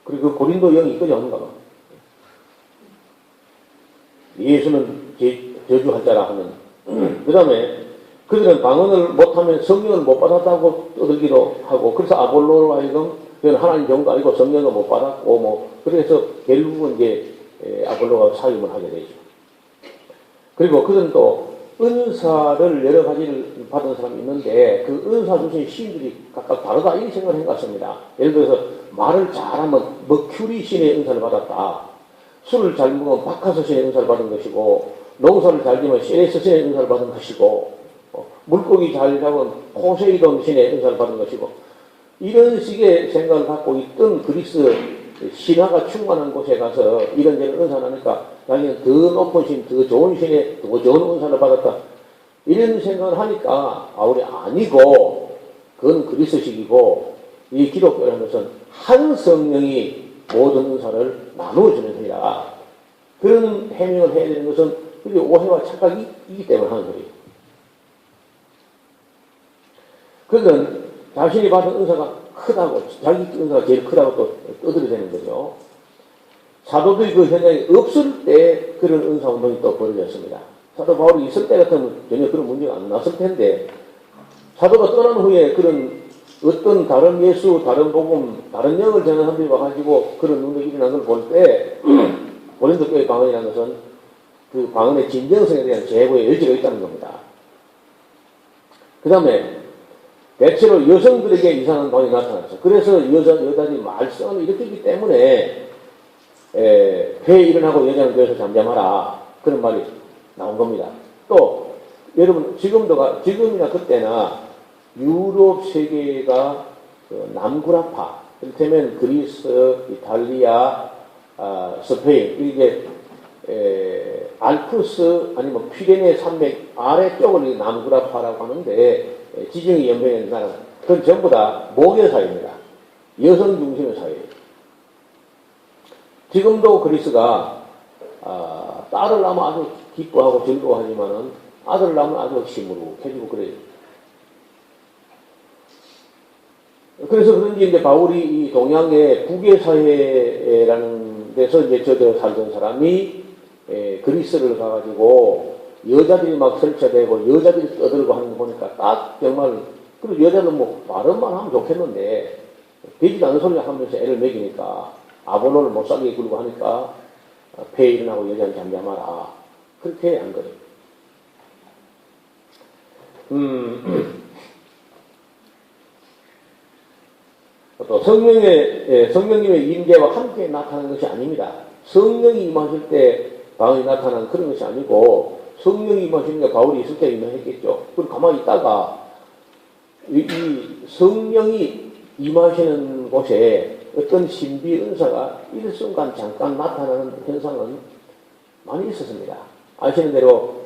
그리고 그 고린도 영이 이거지 않는가 봐. 예수는 저주할 자라 하는. 그 다음에 그들은 방언을 못하면 성령을 못 받았다고 떠들기도 하고, 그래서 아볼로로 하여금 그건 하나님 정도 아니고 성령을 못 받았고, 그래서 결국은 이제 아볼로가 사임을 하게 되죠. 그리고 그들은 또 은사를 여러 가지를 받은 사람이 있는데, 그 은사 주신 신들이 각각 다르다, 이렇게 생각을 한 것 같습니다. 예를 들어서 말을 잘하면 머큐리 신의 은사를 받았다. 술을 잘 먹으면 바카스 신의 은사를 받은 것이고, 농사를 잘 지면 세레스 신의 은사를 받은 것이고, 물고기 잘 잡으면 포세이돈 신의 은사를 받은 것이고, 이런 식의 생각을 갖고 있던 그리스 신화가 충만한 곳에 가서 이런저런 은사를 하니까 자기는 더 높은 신, 더 좋은 신의 더 좋은 은사를 받았다, 이런 생각을 하니까 바울이 아니고 그건 그리스식이고, 이 기독교라는 것은 한 성령이 모든 은사를 나누어주는 것이라, 그런 해명을 해야 되는 것은 그게 오해와 착각이기 때문에 하는 거예요. 그는 자신이 받은 은사가 크다고, 자기 은사가 제일 크다고 또 떠들어대는 거죠. 사도들이 그 현장에 없을 때 그런 은사 운동이 또 벌어졌습니다. 사도 바울이 있을 때 같으면 전혀 그런 문제가 안 났을 텐데, 사도가 떠난 후에 그런 어떤 다른 예수, 다른 복음, 다른 영을 전하는 사람들이 와가지고 그런 운동이 일어난 걸 볼 때, 고린도 교회 방언이라는 것은 그 방언의 진정성에 대한 제고의 여지가 있다는 겁니다. 그 다음에 대체로 여성들에게 이상한 방언이 나타났어요. 그래서 여자들이 말썽을 일으키기 때문에 폐에 일어나고 여자는 교회에서 잠잠하라, 그런 말이 나온 겁니다. 또 여러분 지금이나 그때나 유럽 세계가 그 남구라파, 이를테면 그리스, 이탈리아, 스페인, 이게 알프스 아니면 피레네 산맥 아래쪽을 남구라파라고 하는데, 지정이 연명된 나라, 그건 전부 다 목의 사회입니다. 여성 중심의 사회예요. 지금도 그리스가 딸을 낳으면 아주 기뻐하고 즐거워하지만은 아들을 낳으면 아주 시무룩해지고 그래요. 그래서 그런지 이제 바울이 이 동양의 북의 사회라는 데서 이제 살던 사람이 그리스를 가가지고 여자들이 막 설치되고 여자들이 떠들고 하는 거 보니까 딱 정말, 그리고 여자는 뭐 말은만 하면 좋겠는데 되지도 않은 소리 하면서 애를 먹이니까 아볼로를 못 살게 굴고 하니까 폐에 일어나고 여자는 잠잠하라, 그렇게 한 거예요. 또 성령님의 임재와 함께 나타나는 것이 아닙니다. 성령이 임하실 때 방언이 나타나는 그런 것이 아니고, 성령이 임하시는 게 바울이 있을 때 임했겠죠. 그럼 가만히 있다가 이 성령이 임하시는 곳에 어떤 신비 은사가 일순간 잠깐 나타나는 현상은 많이 있었습니다. 아시는 대로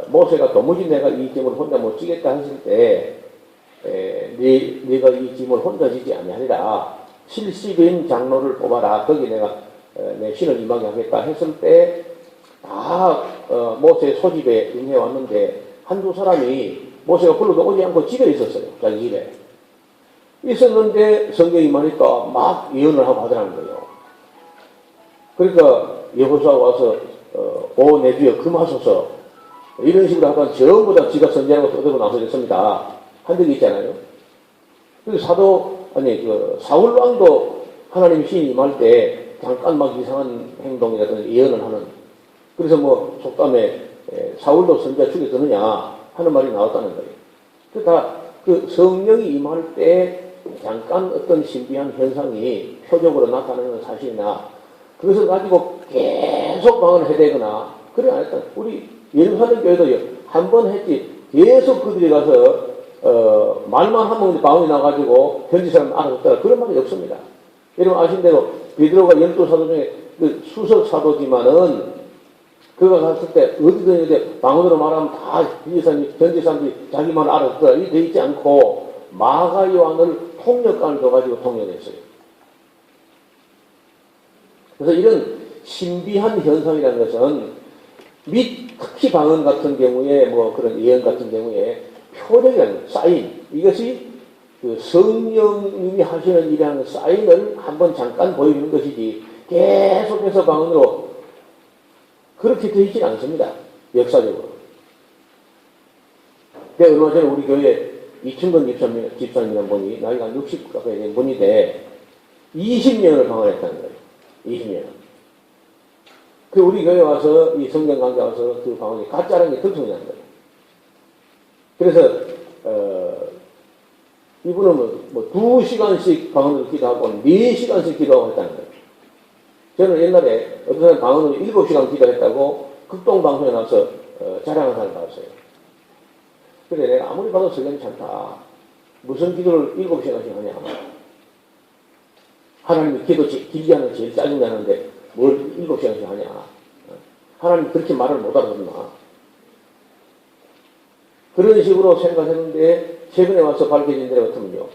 모세가 도무지 내가 이 짐을 혼자 못 지겠다 했을 때, 네가 이 짐을 혼자 지지 아니하리라, 70인 장로를 뽑아라, 거기 내가 내 신을 임하게 하겠다 했을 때 다 모세의 소집에 응해 왔는데 한두 사람이 모세가 불러도 오지 않고 집에 있었어요. 자기 집에 있었는데 성경이 임하니까 막 예언을 하고 하더라는 거예요. 그러니까 여호수아가 와서 오 내 주여 금하소서, 이런 식으로 하다가 전부 다 지가 선지하고 떠들고 나서겠습니다 한 적이 있잖아요. 그리고 사울 왕도 하나님 신이 임할 때 잠깐 막 이상한 행동이라든지 예언을 하는, 그래서 뭐 속담에 사울도 선지자 죽였느냐 하는 말이 나왔다는 거예요. 그러니까 그 성령이 임할 때 잠깐 어떤 신비한 현상이 표적으로 나타나는 사실이나, 그것을 가지고 계속 방언을 해대거나 그래 안 했다. 우리 예루살렘 교회도 한 번 했지, 계속 그들이 가서 말만 하면 방언이 나가지고 현지 사람 알아듣더라, 그런 말이 없습니다. 여러분 아신 대로 베드로가 12사도 중에 그 수석 사도지만은 그가 갔을 때 어디든 방언으로 말하면 다 현지 사람들이 자기 말 알아듣더라, 이 돼 있지 않고 마가 요한을 통역관을 줘가지고 통역했어요. 그래서 이런 신비한 현상이라는 것은 특히 방언 같은 경우에 뭐 그런 예언 같은 경우에 표적이라는 사인, 이것이 그 성령님이 하시는 일이라는 사인을 한번 잠깐 보여주는 것이지 계속해서 방언으로 그렇게 되어 있지는 않습니다. 역사적으로. 근데 얼마 전에 우리 교회 이충건 집사님이라는 분이 나이가 60 가까이 된 분인데 20년을 방언했다는 거예요. 20년. 그 우리 교회 와서 이 성경 강좌 와서 그 방언이 가짜라는 게 들통이라는 거예요. 그래서 이분은 뭐 2시간씩 방언으로 기도하고 4시간씩 기도하고 했다는 거예요. 저는 옛날에 어떤 사람이 방언으로 7시간 기도했다고 극동방송에 나와서 자랑하는 사람을 봤어요. 그래 내가 아무리 봐도 성경이 참다. 무슨 기도를 7시간씩 하냐. 하나님이 기도 길게 하는 제일 짜증나는데 뭘 7시간씩 하냐. 하나님 그렇게 말을 못 알아듣나. 그런 식으로 생각했는데 최근에 와서 밝혀진 데 같으면요.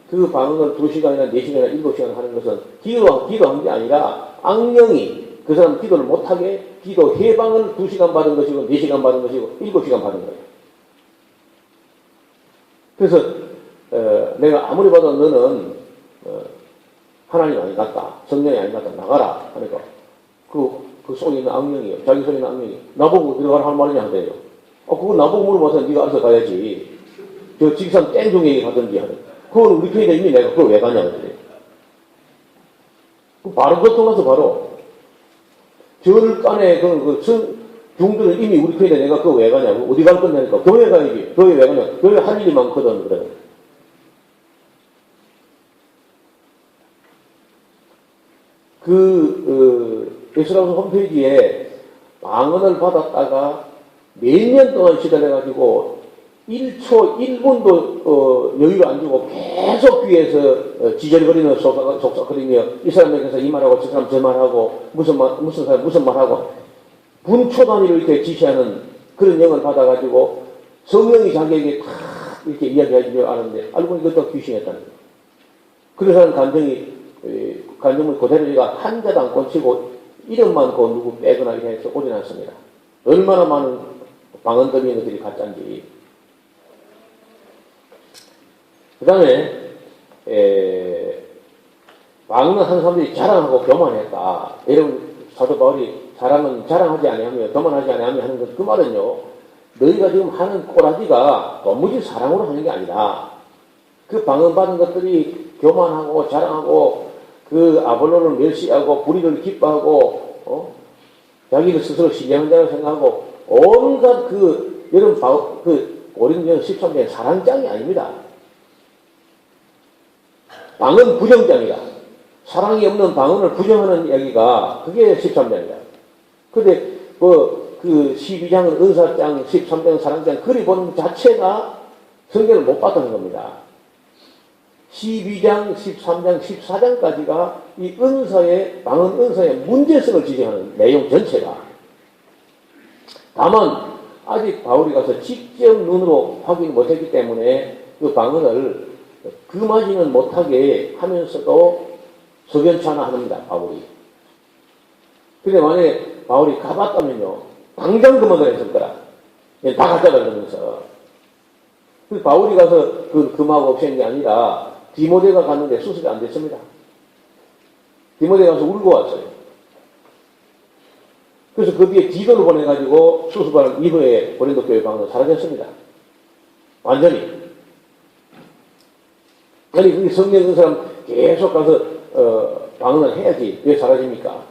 그 방언을 2시간이나 4시간이나 7시간 하는 것은 기도한 게 아니라 악령이 그 사람 기도를 못하게 기도 해방을 2시간 받은 것이고 4시간 받은 것이고 7시간 받은 거예요. 그래서 내가 아무리 봐도 너는 하나님 아닌 것 같다. 성령이 아닌 것 같다. 나가라. 하니까 그 속에 있는 악령이요. 자기 속에 있는 악령이 나보고 들어가라 할 말이냐 하대요. 그거 나보고 물어봐서 네가 알아서 가야지. 저 지기산 땡종 얘기 하든지 하는. 그건 우리 교회가 이미 내가 그걸 왜 가냐 그래. 바로 그것 통해서 바로 절간에 중들은 이미 우리 교회에 내가 그거 왜 가냐고. 어디 갈 건냐니까. 교회 가야지. 교회 왜 가냐. 교회 할 일이 많거든. 그래. 예수라우스 홈페이지에 방언을 받았다가 몇 년 동안 시달려가지고 1초, 1분도 여유를 안 주고 계속 귀에서 지저거리며 속삭거리며 이 사람에게서 이 말하고 저 사람 저 말하고 무슨 사람 무슨 말하고 분초 단위로 이렇게 지시하는 그런 영을 받아가지고 성령이 자기에게 다 이렇게 이야기해 주려 아는데 알고 보니 그것도 귀신이었다는 거예요. 그래서 간증을 그대로 제가 한 자도 안 꽂히고 이름만 그 누구 빼거나 이렇게 해서 올려놨습니다. 얼마나 많은 방언 들리는 것들이 가짜인지. 그 다음에 방언하는 사람들이 자랑하고 교만했다. 여러분 사도 바울이 자랑하지 아니하며 교만하지 아니하며 하는 것 그 말은요. 너희가 지금 하는 꼬라지가 도무지 사랑으로 하는 게 아니라 그 방언 받은 것들이 교만하고 자랑하고 그 아볼로를 멸시하고 불의를 기뻐하고 자기를 스스로 신뢰한 자라고 생각하고 온갖 여러분 고린도전 13장의 사랑장이 아닙니다. 방언 부정장이다. 사랑이 없는 방언을 부정하는 이야기가 그게 13장이다. 근데 그 12장은 은사장, 13장은 사랑장 그리 보는 자체가 성경을 못 봤다는 겁니다. 12장, 13장, 14장까지가 이 방언 은사의 문제성을 지적하는 내용 전체가. 다만 아직 바울이 가서 직접 눈으로 확인 못했기 때문에 그 방언을 금하지는 못하게 하면서도 석연치 않아 합니다. 바울이. 근데 만약에 바울이 가봤다면요. 당장 금하기로 했을 거라. 다 가짜다 그러면서. 그래서 바울이 가서 그 금하고 없애는 게 아니라 디모데가 갔는데 수습이 안 됐습니다. 디모데가 가서 울고 왔어요. 그래서 그 뒤에 디도를 보내가지고 수습한 이후에 고린도 교회 방언은 사라졌습니다. 완전히. 아니, 그게 성령 있는 사람 계속 가서, 방언을 해야지. 왜 사라집니까?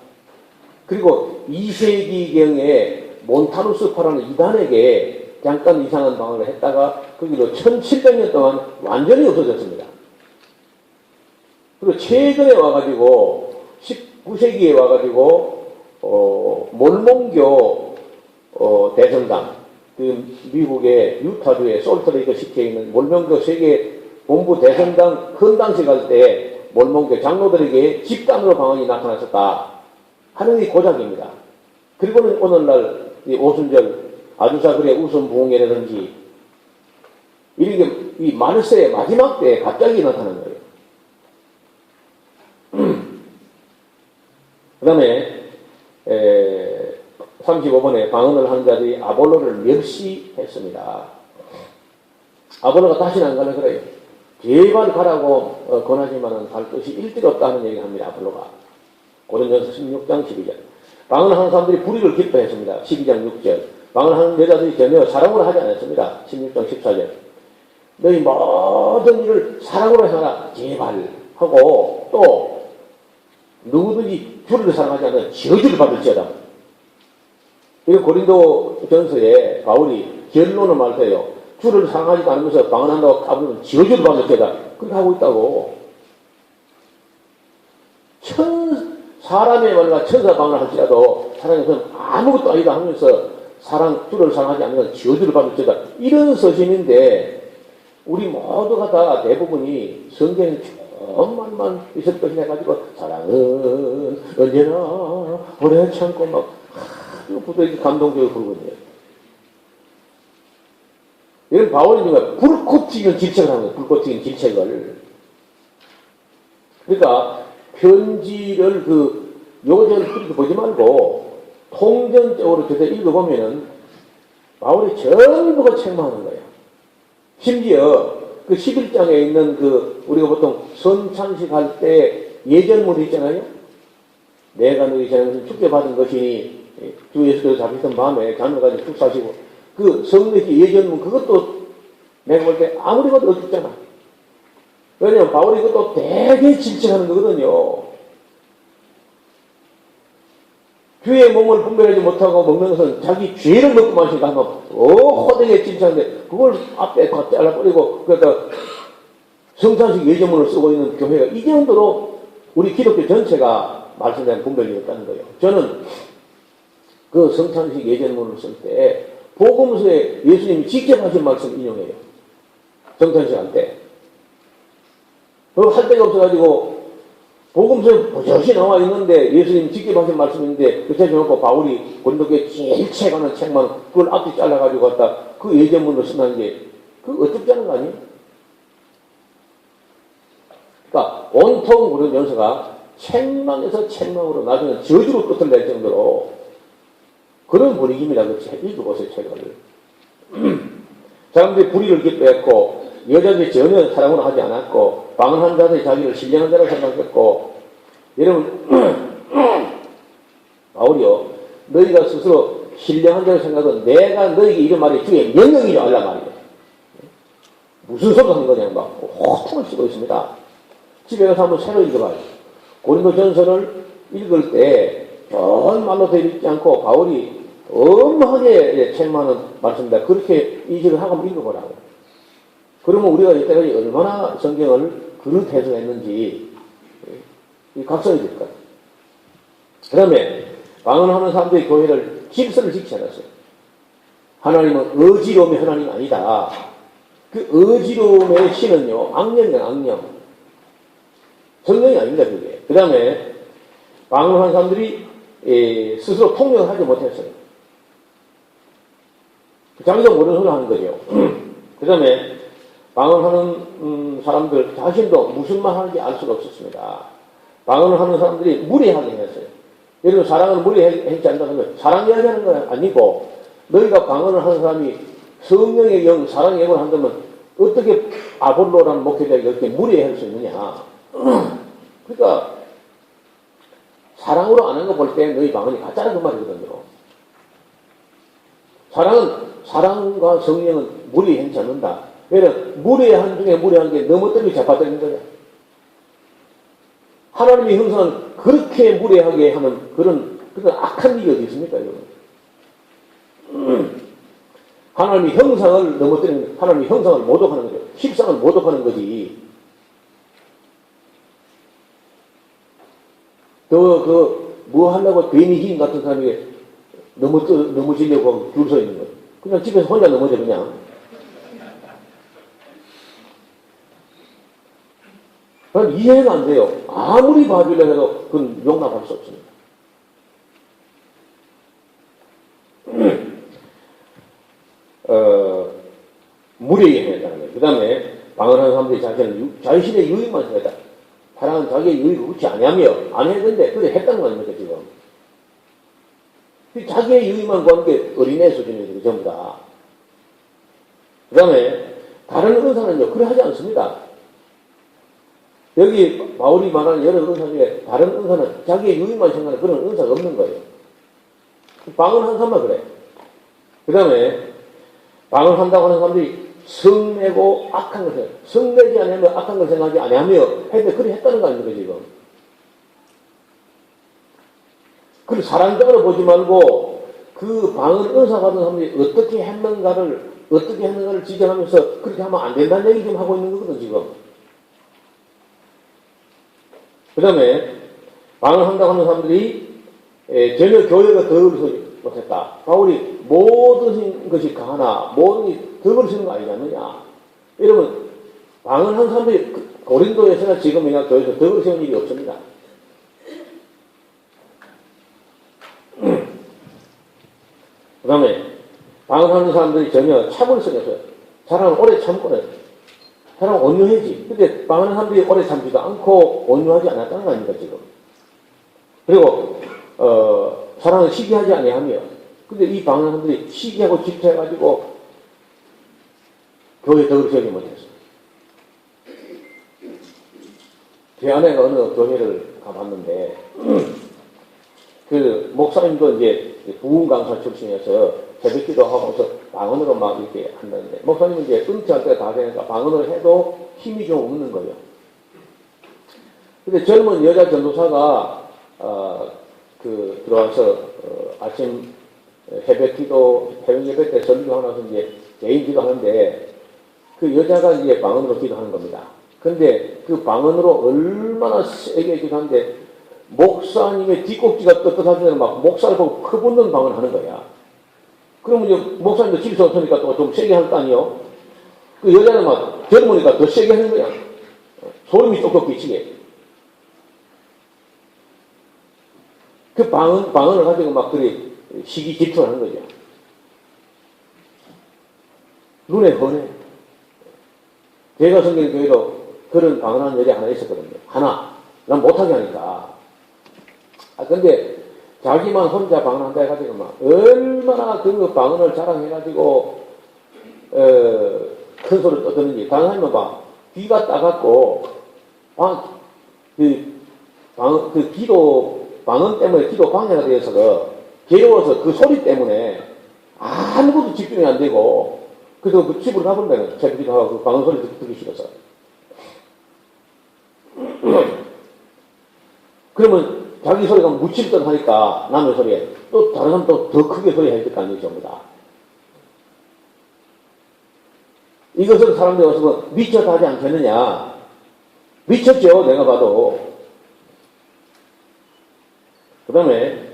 그리고 2세기경에 몬타누스파라는 이단에게 잠깐 이상한 방언을 했다가 거기로 1700년 동안 완전히 없어졌습니다. 그리고 최근에 와가지고, 19세기에 와가지고, 몰몬교, 대성당, 미국의 유타주의 솔트레이크 시티에 있는 몰몬교 세계 본부 대성당 헌당식 할 때 몰몬교 장로들에게 집단으로 방언이 나타났었다 하는 이 고작입니다. 그리고는 오늘날 이 오순절 아주사 글의 웃음 부흥회라든지 이런 게 이 마르세의 마지막 때에 갑자기 나타난 거예요. 그 다음에 35번에 방언을 하는 자들이 아볼로를 멸시했습니다. 아볼로가 다시는 안 가려 그래요. 제발 가라고 권하지만은 갈 것이 일대로 없다는 얘기를 합니다. 아볼로가. 고린도전서 16장 12절. 방언하는 사람들이 불의를 기뻐했습니다. 12장 6절. 방언하는 여자들이 전혀 사랑으로 하지 않았습니다. 16장 14절. 너희 모든 일을 사랑으로 해라. 제발 하고 또 누구든지 주를 사랑하지 않으면 저주를 받을지어다. 이거 고린도 전서에 바울이 결론을 말해요. 주를 사랑하지 않으면서 방언한다고 까부면 저주를 받을지어다. 그렇게 하고 있다고. 사람의 말과 천사 방언을 할지라도 사랑해서는 아무것도 아니다 하면서 주를 사랑하지 않으면 저주를 받을지어다. 이런 서신인데 우리 모두가 다 대부분이 성경에 정말만 있을 것이냐 가지고 사랑은 언제나 오래 참고 막 이거 부터 감동적으로 부르거든요. 이런 바울이 정말 불꽃 튀긴 질책을 하는 거예요. 불꽃 튀긴 질책을. 그러니까 편지를 요전 그렇게 보지 말고 통전적으로 제대로 읽어보면은 바울이 전부가 책망하는 거예요. 심지어 그 11장에 있는 그 우리가 보통 선찬식 할 때 예전문 있잖아요. 내가 너희 자녀를 축제받은 것이니 주 예수께서 잡히던 밤에 자녀까지 축사하시고 그 성례식 예전문 그것도 내가 볼 때 아무리 봐도 어둡잖아. 왜냐면 바울이 그것도 되게 질책하는 거거든요. 주의 몸을 분별하지 못하고 먹는 것은 자기 죄를 먹고 마시니까 하면 호되게 질책하는데 그걸 앞에 다 잘라버리고 그러니까 성찬식 예전문을 쓰고 있는 교회가 이 정도로 우리 기독교 전체가 말씀대로 분별이 없다는 거예요. 저는 그 성찬식 예전문을 쓸 때 복음서에 예수님이 직접 하신 말씀 인용해요. 성찬식 할 때. 할 데가 없어가지고 복음서에 버젓이 나와 있는데 예수님이 직접 하신 말씀인데 그때 놓고 바울이 고린도교에 제일 책하는 책만 그걸 앞뒤 잘라가지고 갖다 그 예전문으로 쓴다는 게 그거 어떻게 하는 거 아니에요? 그러니까 온통 우리 연서가 책망에서 책망으로 나중에 저주로 끝을 낼 정도로 그런 분위기입니다. 그 책 읽어보세요, 책을. 사람들이 불의를 기뻐했고 여자들이 전혀 사랑으로 하지 않았고 방언한 자들이 자기를 신령한 자라고 생각했고 여러분 바울이요 너희가 스스로 신령한 자라고 생각은 내가 너희에게 이런 말이 주의 명령이라 하려 말이에요. 무슨 소리 하는 거냐 막 호통을 치고 있습니다. 집에 가서 한번 새로 읽어봐요. 고린도 전서를 읽을 때 좋은 말로 되어 있지 않고 바울이 엄하게 책망하는 말씀입니다. 그렇게 이직을 하고 한번 읽어보라고. 그러면 우리가 이때까지 얼마나 성경을 그릇 해석했는지 각성이 될 거예요. 그 다음에 방언하는 사람들이 교회를 질서를 지키지 않았어요. 하나님은 어지러움이 하나님이 아니다. 그 어지러움의 신은요 악령이야 악령. 성령이 아닙니다 그게. 그 다음에 방언하는 사람들이 스스로 통역을 하지 못했어요. 자기도 모르는 소리를 하는 거죠. 그 다음에 방언하는 사람들 자신도 무슨 말 하는지 알 수가 없었습니다. 방언을 하는 사람들이 무례하게 했어요. 예를 들어 사랑을 무례했지 않다는 건 사랑 이야기하는 건 아니고 너희가 방언을 하는 사람이 성령의 영, 사랑의 영을 한다면 어떻게 아볼로라는 목회자에게 이렇게 무례할 수 있느냐. 그러니까 사랑으로 안 한 거 볼 때 너희 방언이 가짜라는 그 말이거든요. 사랑과 성령은 무례하지 않는다. 왜냐면 무례한 중에 무례한 게 넘어뜨리고 잡아들이는 거야. 하나님의 형상을 그렇게 무례하게 하는 그런 악한 일이 어디 있습니까, 여러분? 하나님의 형상을 넘어뜨리는, 하나님의 형상을 모독하는 거죠. 십상을 모독하는 거지. 뭐 하려고 베니힘 같은 사람이 넘어지려고 줄 서 있는 거예요. 그냥 집에서 혼자 넘어져, 그냥. 난 이해가 안 돼요. 아무리 봐주려고 해도 그건 용납할 수 없습니다. 무례히 해야 하는 거예요. 그 다음에 방언하는 사람들이 자신의 유익만 생각했다. 사랑은 자기의 유익을 웃지 아니하며 안 했는데 그래 했다는 거 아닙니까 지금. 자기의 유익만 구하는 게 어린애 수준이죠 전부 다. 그 다음에 다른 은사는요 그래 하지 않습니다. 여기 바울이 말하는 여러 은사 중에 다른 은사는 자기의 유익만 생각하는 그런 은사가 없는 거예요. 방언한 사람만 그래. 그 다음에 방언한다고 하는 사람들이 성내고 악한 것을 성내지 않으면 악한 걸 생각하지 아니하며 했는데 그래 했다는 거 아닙니까 지금. 그걸 사랑적으로 보지 말고 그 방언 은사 받은 사람들이 어떻게 했는가를 지적하면서 그렇게 하면 안 된다는 얘기 좀 하고 있는 거거든 지금. 그 다음에 방언한다고 하는 사람들이 전혀 교회가 덕을 못했다. 바울이 모든 것이 가하나 모든 것이 덕을 쓰는 거 아니냐느냐. 여러분 방언한 사람들이 고린도에서나 지금이나 교회에서 덕을 세운 일이 없습니다. 그 다음에 방언하는 사람들이 전혀 참을 수 없어요. 사람은 오래 참고는 사람은 온유하지. 근데 방언하는 사람들이 오래 참지도 않고 온유하지 않았다는 거 아닙니까 지금. 그리고 사람은 시기하지 아니하며 근데 이 방언하는 사람들이 시기하고 질투해가지고 교회 덕을 세우지 못했어요. 제 아내가 어느 교회를 가봤는데, 그 목사님도 이제 부흥 강사 출신이어서 새벽 기도 하면서 방언으로 막 이렇게 한다는데, 목사님은 이제 은퇴할 때가 다 되니까 방언을 해도 힘이 좀 없는 거예요. 근데 젊은 여자 전도사가, 들어와서, 아침 새벽 예배 때 설교하고 나서 이제 개인 기도 하는데, 그 여자가 이제 방언으로 기도하는 겁니다. 근데 그 방언으로 얼마나 세게 기도하는데, 목사님의 뒤꼭지가 떳떳하지 막 목사를 보고 퍼붓는 방언을 하는 거야. 그러면 이제 목사님도 집에서 없으니까 또 좀 세게 할 거 아니에요? 그 여자는 막 젊으니까 더 세게 하는 거야. 소름이 쪽쪽 끼치게. 그 방언을 가지고 막 그래 시기질투하는 거죠. 눈에 훤해. 제가 섬기는 교회도 그런 방언하는 여자 하나 있었거든요. 하나. 난 못하게 하니까. 근데 자기만 혼자 방언한다 해가지고 막 얼마나 그 방언을 자랑해가지고 큰 소리를 떠드는지. 다른 사람은 막 귀가 따갑고 방언 때문에 기도 방해가 되어서 괴로워서 그 소리 때문에 아무것도 집중이 안 되고 그래서 그 집으로 가버린다는 거예요. 새벽 기도하고 그 방언 소리 듣기 싫어서. 그러면 자기 소리가 묻힐 듯 하니까 남의 소리에 또 다른 사람 또 더 크게 소리 해야 될 거 아니에요, 전부 다. 이것을 사람들이 와서 미쳤다 하지 않겠느냐. 미쳤죠, 내가 봐도. 그 다음에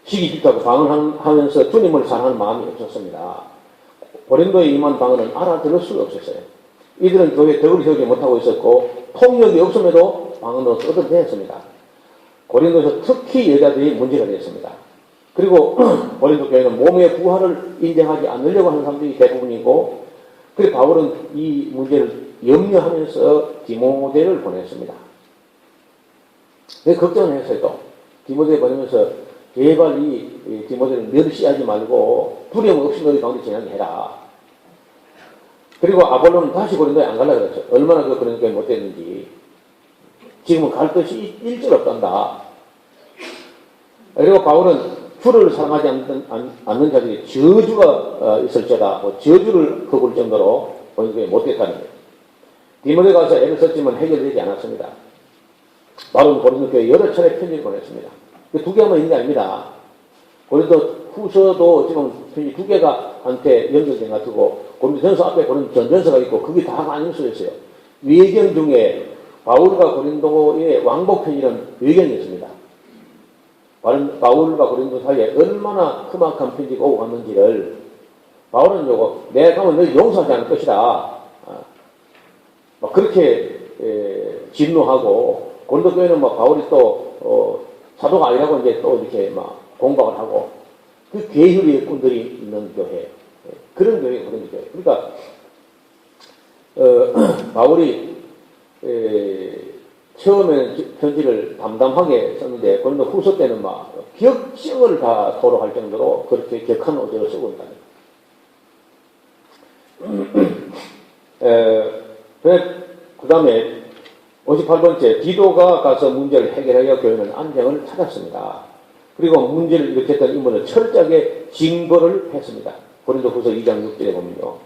시기질투하고 방언하면서 주님을 사랑하는 마음이 없었습니다. 고린도에 임한 방언은 알아들을 수가 없었어요. 이들은 교회에 덕을 세우지 못하고 있었고 통역이 없음에도 방언으로 떠들어댔습니다. 고린도에서 특히 여자들이 문제가 되었습니다. 그리고 고린도 교회는 몸의 부활을 인정하지 않으려고 하는 사람들이 대부분이고, 그래서 바울은 이 문제를 염려하면서 디모데를 보냈습니다. 왜 걱정을 했어요 또. 디모데 보내면서 제발 이 디모데를 멸시하지 말고 두려움 없이 너희 가운데 진행해라. 그리고 아볼로는 다시 고린도에 안 가려고 그랬죠. 얼마나 그 고린도에 못됐는지. 지금은 갈 것이 일절 없단다. 그리고 바울은 주를 사랑하지 않는 자들이 저주가 있을지어다. 저주를 거둘 정도로 고린도에 못됐다는 거예요. 디모데 가서 애를 썼지만 해결되지 않았습니다. 바울은 고린도 교회에 여러 차례 편지를 보냈습니다. 두 개만 있는 게 아닙니다. 고린도 후서도 지금 편지 두 개가 한테 연결된 것 같고, 고린도 전서 앞에 고린도 전전서가 있고, 그게 다 아닌 수였어요. 외경 중에 바울과 고린도의 왕복 편지는 외경이 있습니다. 바울과 고린도 사이에 얼마나 험악한 편지가 오고 갔는지를 바울은 내가 가면 너희 용서하지 않을 것이다. 막 그렇게 진노하고, 고린도 교회는 막 바울이 또 사도가 아니라고 이제 또 이렇게 막 공박을 하고, 그 괴율의 꾼들이 있는 교회, 그런 교회가 고린도 교회. 그러니까 바울이 처음에는 편지를 담담하게 썼는데 고린도 후서 때는 막 격정을 다 토로할 정도로 그렇게 격한 어조를 쓰고 있다는. 그 다음에 58번째, 디도가 가서 문제를 해결하여 교회는 안정을 찾았습니다. 그리고 문제를 일으켰던 인물을 철저하게 징벌을 했습니다. 고린도 후서 2장 6절에 보면요.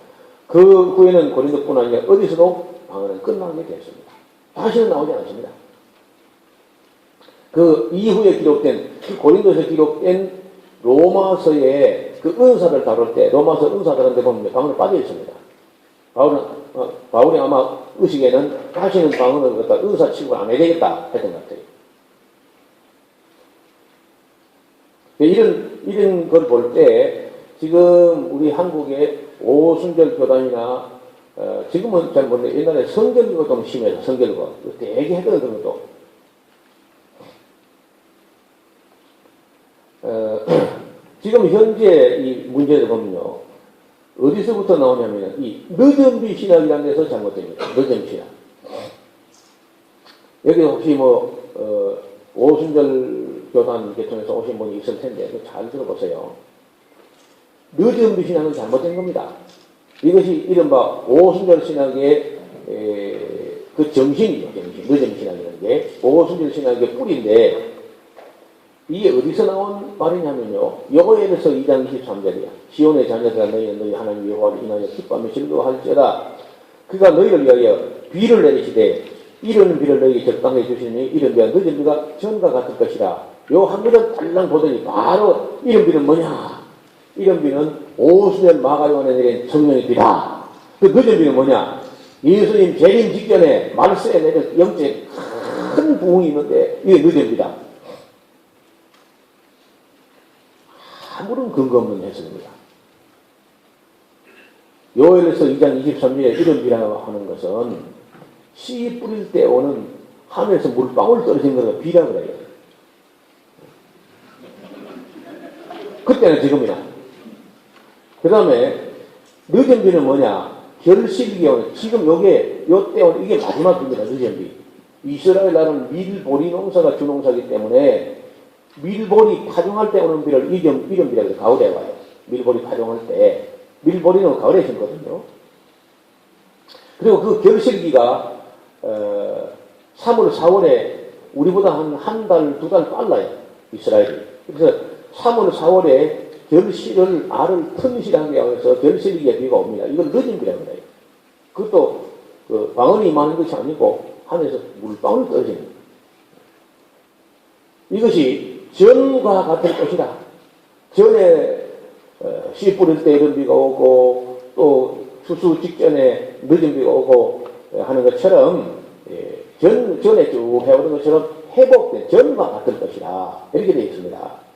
그 후에는 고린도뿐 아니라 어디서도 방언은 끝나게 되었습니다. 다시는 나오지 않았습니다. 그 이후에 기록된, 고린도에서 기록된 로마서의 그 은사를 다룰 때, 로마서 은사 다룰 때 보면 방언이 빠져 있습니다. 바울이 아마 의식에는 다시는 방언을 갖다 은사 취급을 안 해야 되겠다 했던 것 같아요. 이런 걸 볼 때, 지금 우리 한국의 오순절 교단이나, 지금은 잘 모르는데, 옛날에 성결교가 좀 심해서, 성결교. 되게 했거든, 그런 것도. 지금 현재 이 문제를 보면요. 어디서부터 나오냐면, 이 늦은비 신학이라는 데서 잘못됩니다. 늦은 신학. 여기 혹시 오순절 교단 계통에서 오신 분이 있을 텐데, 잘 들어보세요. 늦은 비 신앙은 잘못된 겁니다. 이것이 이른바 오순절 신학의 그 정신이죠. 정신. 늦은 신학이라는 게 오순절 신학의 뿌리인데 이게 어디서 나온 말이냐면요. 여호와에서 2장 23절이야. 시온의 자녀들아 너희는 너희 하나님 여호와를 인하여 기뻐하며 즐거워할지어다. 그가 너희를 위하여 비를 내리시되 이른 비를 너희에게 적당히 주시니 이른 비와 늦은 비가 전과 같을 것이라. 요 한 번을 딸랑 보더니 바로 이른 비는 뭐냐? 이른 비는 오순절 마가요한에 내린 성령의 비다. 그 늦은 비는 뭐냐? 예수님 재림 직전에 말세에 내린 영적인 큰 부흥이 있는데 이게 늦은 비다. 아무런 근거 없는 해석입니다. 요엘에서 2장 23절에 이른 비라고 하는 것은 씨 뿌릴 때 오는 하늘에서 물방울 떨어진 거가 비라고 그래요. 그때는 지금이나. 그 다음에 늦은 비는 뭐냐? 결실기 오는, 지금 요때 오는, 이게 마지막 비입니다. 늦은 비. 이스라엘 나라는 밀보리 농사가 주농사이기 때문에 밀보리 파종할 때 오는 비를 이른 비라고 해서 가을에 와요. 밀보리 파종할 때. 밀보리는 가을에 심거든요. 그리고 그 결실기가 3월, 4월에 우리보다 한 달, 2달 빨라요. 이스라엘이. 그래서 3월, 4월에 결실을, 알을 튼실하게 해서 결실기에 비가 옵니다. 이걸 늦은 비라고 해요. 그것도 그 방언이 임하는 것이 아니고 하늘에서 물방울 떨어집니다. 이것이 전과 같을 것이다. 전에 씨 뿌릴 때 이런 비가 오고 또 추수 직전에 늦은 비가 오고 하는 것처럼 전에 쭉 해오던 것처럼 회복된 전과 같을 것이다. 이렇게 되어 있습니다.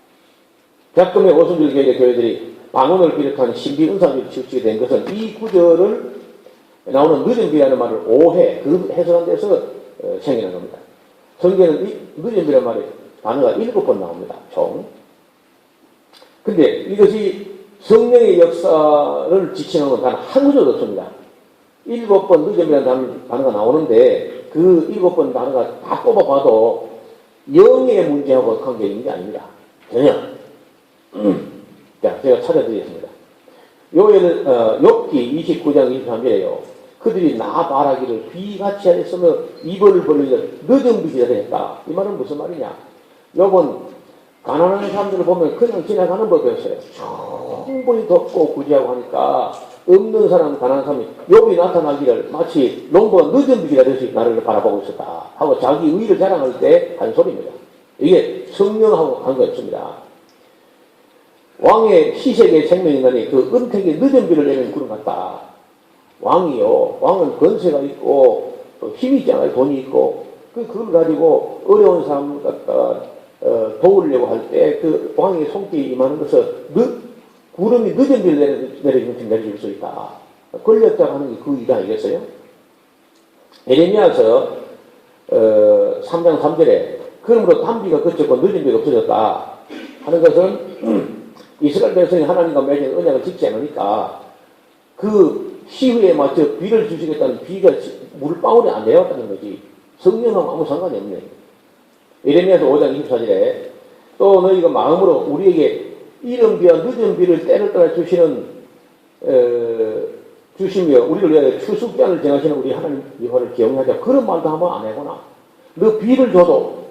작금의 오순절 교회 교회들이 방언을 비롯한 신비 은사를 치우치게 된 것은 이 구절을 나오는 늦은 비라는 말을 오해, 그 해석한 데서 생기는 겁니다. 성경에는 이 늦은 비라는 말이 단어가 7번 나옵니다. 총. 근데 이것이 성령의 역사를 지칭하는 건 단 한 구절도 없습니다. 7번 늦음이라는 단어가 나오는데 그 7번 단어가 다 뽑아봐도 영의 문제하고 관계 있는 게 아닙니다. 전혀. 자, 제가 찾아드리겠습니다. 요엘은 욥기 29장 23절에요. 그들이 나 바라기를 비같이 하였으며 입을 벌리며 늦은 비지라 했다. 이 말은 무슨 말이냐? 욥은 가난한 사람들을 보면 그냥 지나가는 법이었어요. 충분히 덥고 구제하고 하니까 없는 사람, 가난한 사람이 욥이 나타나기를 마치 농부가 늦은 비가 되듯이 나를 바라보고 있었다 하고 자기 의의를 자랑할 때 한 소리입니다. 이게 성령하고 관계없습니다. 왕의 희색의 생명인간이 그 은택에 늦은 비를 내는 구름 같다. 왕이요, 왕은 권세가 있고 힘이 있잖아요. 돈이 있고 그걸 가지고 어려운 사람 갖다가 도우려고 할 때 그 왕의 손길이 임하는 것은 구름이 늦은 비를 내려줄 수 있다. 권력자가 하는 게 그 일 아니겠어요? 에레미야서 3장 3절에 그러므로 단비가 그쳤고 늦은 비가 없어졌다 하는 것은 이스라엘 백성이 하나님과 맺은 언약을 지키지 않으니까 그 시후에 맞춰 비를 주시겠다는 비가 물방울이 안 내려왔다는 거지. 성령하고 아무 상관이 없네. 에레미야서 5장 24절에 또 너희가 마음으로 우리에게 이른 비와 늦은 비를 때를 따라 주시며 우리를 위하여 추수기한을 정하시는 우리 하나님 여호와를 기억하자. 그런 말도 한번 안 해보나. 너 비를 줘도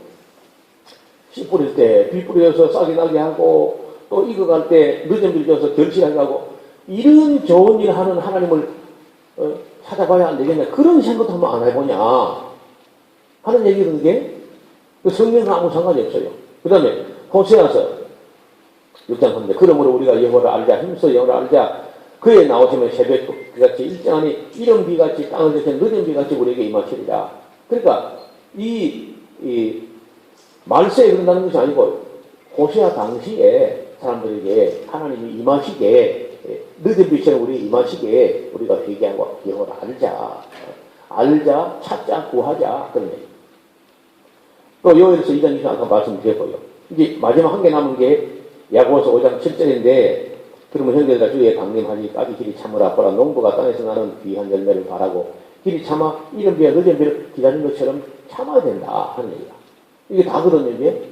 씨 뿌릴 때 비 뿌려서 싹이 나게 하고 또 익어갈 때 늦은 비를 줘서 결실하게 하고 이런 좋은 일 하는 하나님을 찾아봐야 안 되겠냐. 그런 생각도 한번 안 해보냐 하는 얘기는 게 그 성령과 아무 상관이 없어요. 그 다음에 호세아서 6장 3절 그러므로 우리가 여호와를 알자 힘써 여호와를 알자 그에 나오시면 새벽 비같이 일정하니 이른 비같이 땅을 드신 늦은 비같이 우리에게 임하시리라. 그러니까 이 말세에 그런다는 것이 아니고 호세아 당시에 사람들에게 하나님이 임하시게 늦은 비처럼 우리 임하시게 우리가 회개하고 여호와를 알자 찾자 구하자 그런 얘기. 또 요엘에서 2장 20절 아까 말씀드렸고요. 이제 마지막 한 개 남은 게 야고보서 5장 7절인데 그러면 형제들아 주의 강림하기까지 길이 참으라. 보라 농부가 땅에서 나는 귀한 열매를 바라고 길이 참아 이른 비와 늦은 비를 기다리는 것처럼 참아야 된다 하는 얘기다. 이게 다거든요. 이게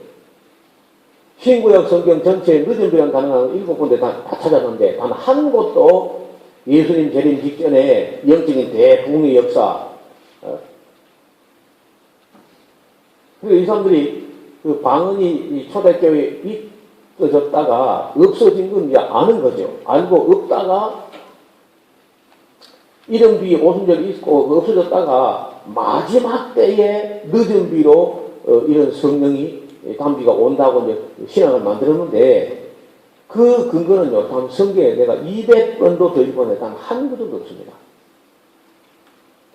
신구약 성경 전체에 늦은 비랑 가능한 7군데 다 찾았는데 단 한 곳도 예수님 재림 직전에 영적인 대부흥의 역사. 그리고 이 사람들이 그 방언이 초대교회에 있어졌다가 없어진 건 이제 아는 거죠. 알고 없다가 이런 비 오순절이 있고 없어졌다가 마지막 때에 늦은 비로 이런 성령이 단비가 온다고 이제 신앙을 만들었는데 그 근거는요, 단 성경에 내가 200번도 더 읽어내 단 한 구절도 없습니다.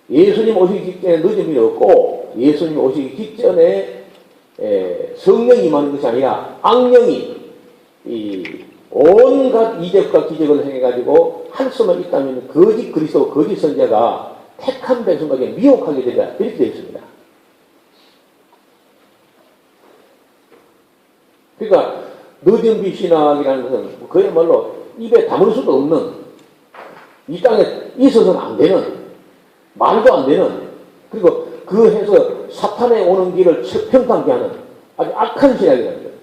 예수님 오시기 직전에 늦은 비는 없고 예수님 오시기 직전에 성령이 임하는 것이 아니라 악령이 온갖 이적과 기적을 행해가지고 할 수만 있다면 거짓 그리스도, 거짓 선자가 택한 백성에게 미혹하게 되리라 이렇게 되어 있습니다. 그러니까 늦은 비 신학이라는 것은 그야말로 입에 담을 수도 없는 이 땅에 있어서는 안 되는 말도 안 되는 그리고 그 해서 사탄에 오는 길을 평탄케 하는 아주 악한 신학이라는 거예요.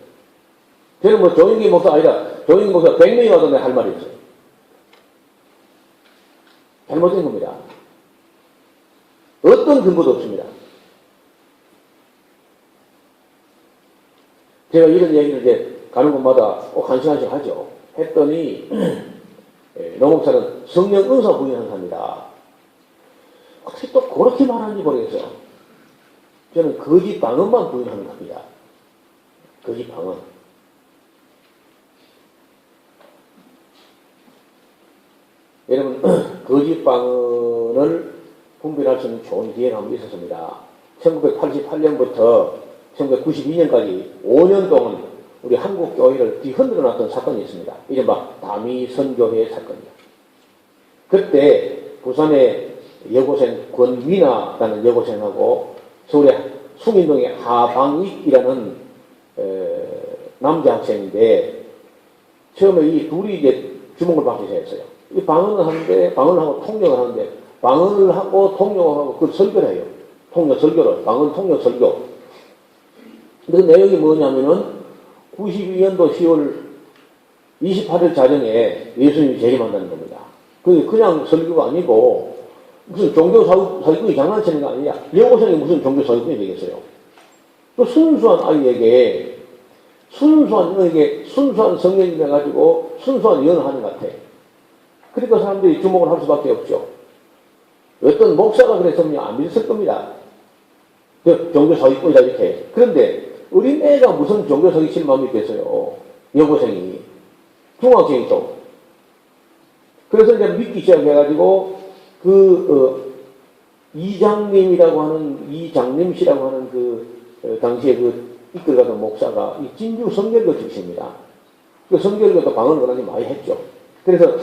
저는 뭐 조인기 목사 아니라 조인기 목사 100명이 와도 내가 할 말이 없어요. 잘못된 겁니다. 어떤 근거도 없습니다. 제가 이런 얘기를 이제 가는 곳마다 꼭 한 시간씩 하죠. 했더니 노 목사는 성령 은사 부인하는 사람이다. 어떻게 또 그렇게 말하는지 모르겠어요. 저는 거짓 방언만 부인하는 겁니다. 거짓 방언. 여러분 거짓 방언을 분별할 수 있는 좋은 기회가 한번 있었습니다. 1988년부터 1992년까지 5년 동안 우리 한국 교회를 뒤흔들어 놨던 사건이 있습니다. 이른바 다미선교회 사건이요. 그때 부산의 여고생 권미나라는 여고생하고 서울의 숭인동의 하방익이라는 남자 학생인데 처음에 이 둘이 이제 주목을 받기 시작했어요. 이 방언을 하는데 방언을 하고 통역을 하는데 방언을 하고 통역을 하고 그걸 설교를 해요. 통역 설교를 방언 통역 설교. 그 내용이 뭐냐면은 92년도 10월 28일 자정에 예수님이 재림한다는 겁니다. 그게 그냥 설교가 아니고 무슨 종교 사기꾼이 장난치는 거 아니냐. 여고생이 무슨 종교 사기꾼이 되겠어요. 또 순수한 아이에게 순수한 성령이 돼가지고 순수한 예언을 하는 것 같아. 그러니까 사람들이 주목을 할 수밖에 없죠. 어떤 목사가 그랬으면 안 믿었을 겁니다. 종교 사기꾼이다 이렇게. 그런데 어린애가 무슨 종교 사기칠 마음이 있겠어요. 여고생이. 중학생이 또. 그래서 이제 믿기 시작해가지고 이장님이라고 하는 당시에 이끌어가던 목사가 이 진주 성결교 출신입니다. 그 성결교도 방언을 워낙에 많이 했죠. 그래서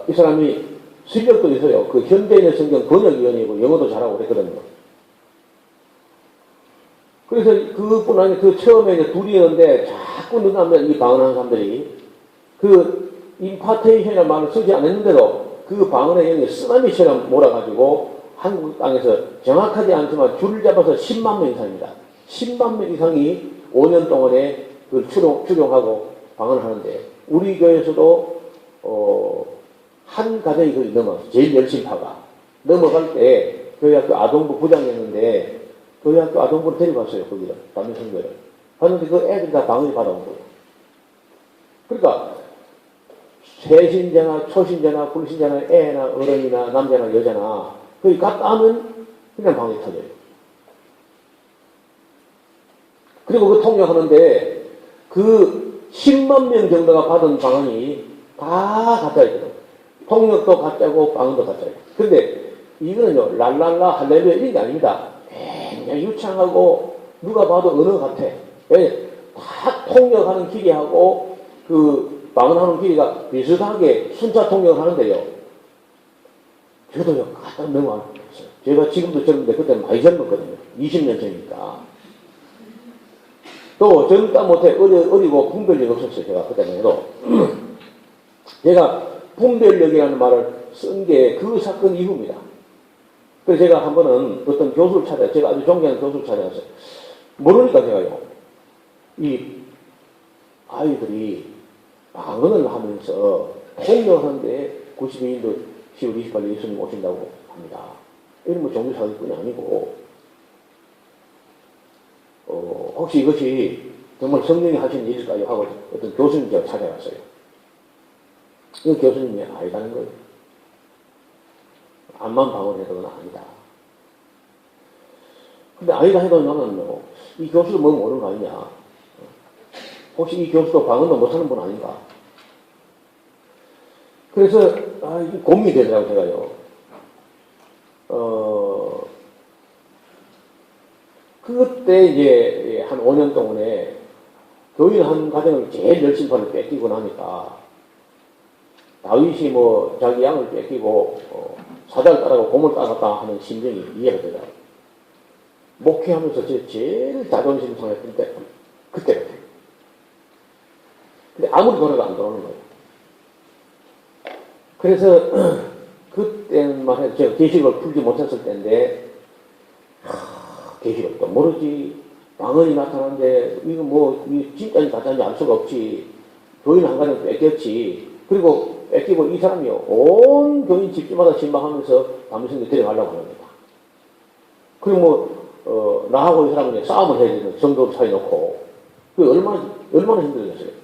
이 사람이 실력도 있어요. 그 현대인의 성경 번역위원이고 영어도 잘하고 그랬거든요. 그래서 그뿐 아니라 그 처음에 이제 둘이었는데 자꾸 눈앞에 이 방언하는 사람들이 그 임파테이션이라는 말을 쓰지 않았는데도 그 방언의 영이 쓰나미처럼 몰아가지고 한국 땅에서 정확하지 않지만 줄을 잡아서 10만 명 이상입니다. 10만 명 이상이 5년 동안에 그걸 추종하고 방언을 하는데 우리 교회에서도 한 가정이 거의 넘어서 제일 열심파가 넘어갈 때 교회학교 아동부 부장이었는데 교회학교 아동부를 데려갔어요. 거기를 담임선교를 하는데 그 애들이 다 방언이 받아온 거예요. 그러니까 세신자나 초신자나 불신자나 애나 어른이나 남자나 여자나 거기 갔다 하면 그냥 방언이 터져요. 그리고 그 통역하는데 그 10만 명 정도가 받은 방언이 다 가짜이거든. 통역도 가짜고 방언도 가짜예요. 근데 이거는요 랄랄라 할렐루야 이런 게 아닙니다. 그냥 유창하고 누가 봐도 언어 같아. 다 통역하는 기계하고 그 방언하는 기계가 비슷하게 순차 통역을 하는데요. 저도요 깜짝 너무 안 했어요. 제가 지금도 젊은데 그때는 많이 젊었거든요. 20년 전이니까. 또 젊다 못해 어리고 분별력이 없었어요. 제가 그때는 해도. 제가 분별력이라는 말을 쓴 게 그 사건 이후입니다. 그래서 제가 한 번은 어떤 교수를 찾아요. 제가 아주 존경하는 교수를 찾아갔어요. 모르니까 제가요. 이 아이들이 방언을 하면서 통역하는데 92년도 10월 28일 예수님 오신다고 합니다. 이런 뭐 종교사기뿐이 아니고, 혹시 이것이 정말 성령이 하신 일일까요? 하고 어떤 교수님 제가 찾아갔어요. 이 교수님이 아니다는 거예요. 암만 방언해도 그건 아니다. 근데 아니다 해도 나는 이 교수도 뭐 모르는 거 아니냐. 혹시 이 교수도 방언도 못하는 분 아닌가? 그래서 고민이 되더라고요, 제가요. 그때 이제 한 5년 동안에 교인 한 가정을 제일 열심히 뺏기고 나니까 다윗이 뭐 자기 양을 뺏기고 사자를 따라가고 곰을 따라갔다 하는 심정이 이해가 되더라고요. 목회하면서 제일 자존심 상했던 때 그때 같아요. 근데 아무리 돌아도 안 돌아오는 거예요. 그래서 그때만 해도 제가 계시록을 풀지 못했을 때인데 계시록도 모르지, 방언이 나타나는데 이거 뭐 진짜인지 가짜인지 알 수가 없지, 교인 한 가정 뺏겼지, 그리고 뺏기고 이 사람이 온 교인 집집마다 신방하면서 담임선교 데려가려고 합니다. 그리고 뭐 나하고 이 사람은 싸움을 해야 되는 성도를 사이놓고 그 얼마나 힘들겠어요.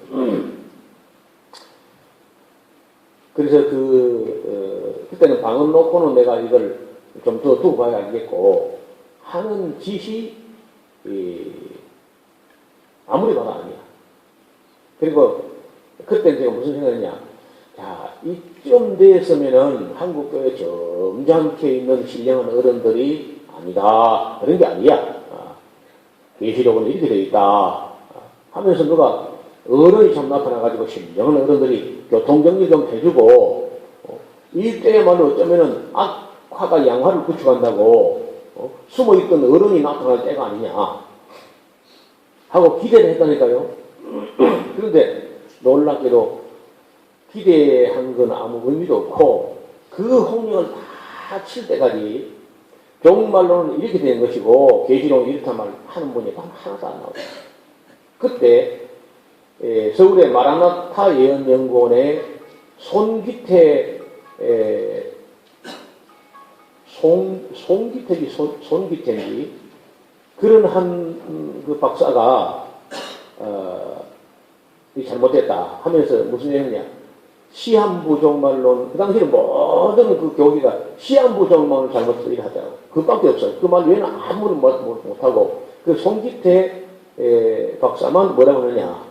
그래서 그때는 방언 놓고는 내가 이걸 좀 더 두고 봐야 알겠고, 하는 짓이, 아무리 봐도 아니야. 그리고 그때 제가 무슨 생각이냐. 자, 이쯤 됐으면은 한국교회 점잖게 있는 신령한 어른들이 아니다. 그런 게 아니야. 계시록은 이렇게 되어 있다. 하면서 누가 어른이 참 나타나가지고 신령한 어른들이 교통정리 좀 해주고, 이때야말로 어쩌면은 악화가 양화를 구축한다고 숨어있던 어른이 나타날 때가 아니냐 하고 기대를 했다니까요. 그런데 놀랍게도 기대한 건 아무 의미도 없고, 그 홍역을 다 칠 때까지 종말로는 이렇게 된 것이고 계시록은 이렇다 말 하는 분이 하나도 안 나와요. 그때 서울의 마라나타 예언연구원의 손기태 손기태인지 그런 한 그 박사가 잘못됐다 하면서 무슨 얘기냐, 시한부 종말론, 그 당시에는 모든 그 교기가 시한부 종말론을 잘못해서 이렇게 하더라고. 그밖에 없어요. 그 말 외에는 아무런 못하고, 그 손기태 박사만 뭐라고 하느냐,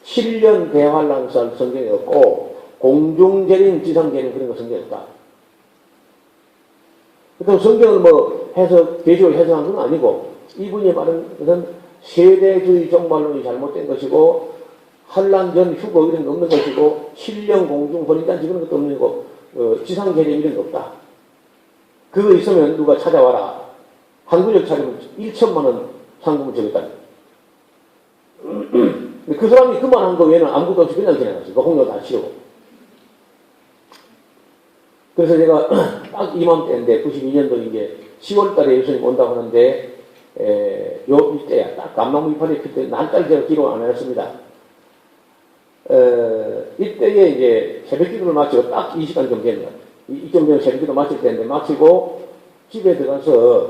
7년 대환란설 성경에 없고 공중재림 지상재림 그런 거 성경에 없다. 그래서 성경을 뭐 계시록을 해석한 건 아니고, 이분이 말하는 것은 세대주의 종말론이 잘못된 것이고, 환란 전 휴거 이런 거 없는 것이고, 7년 공중 혼인잔치 그런 것도 없는 거고, 지상재림 이런 거 없다. 그거 있으면 누가 찾아와라. 한국역 차리면 1천만 원 상금을 주겠다. 그 사람이 그만한 거 외에는 아무것도 없이 그냥 지나갔어요. 홍역 다 치우고. 그래서 제가 딱 이맘때인데 92년도 이제 10월 달에 예수님 온다고 하는데, 이때야 딱 감나무 이파리 필 때 날짜를 제가 기록 안 했습니다. 이때에 이제 새벽 기도를 마치고 딱 이 시간 좀 되면, 이쯤 되면 새벽 기도 마칠 때인데, 마치고 집에 들어가서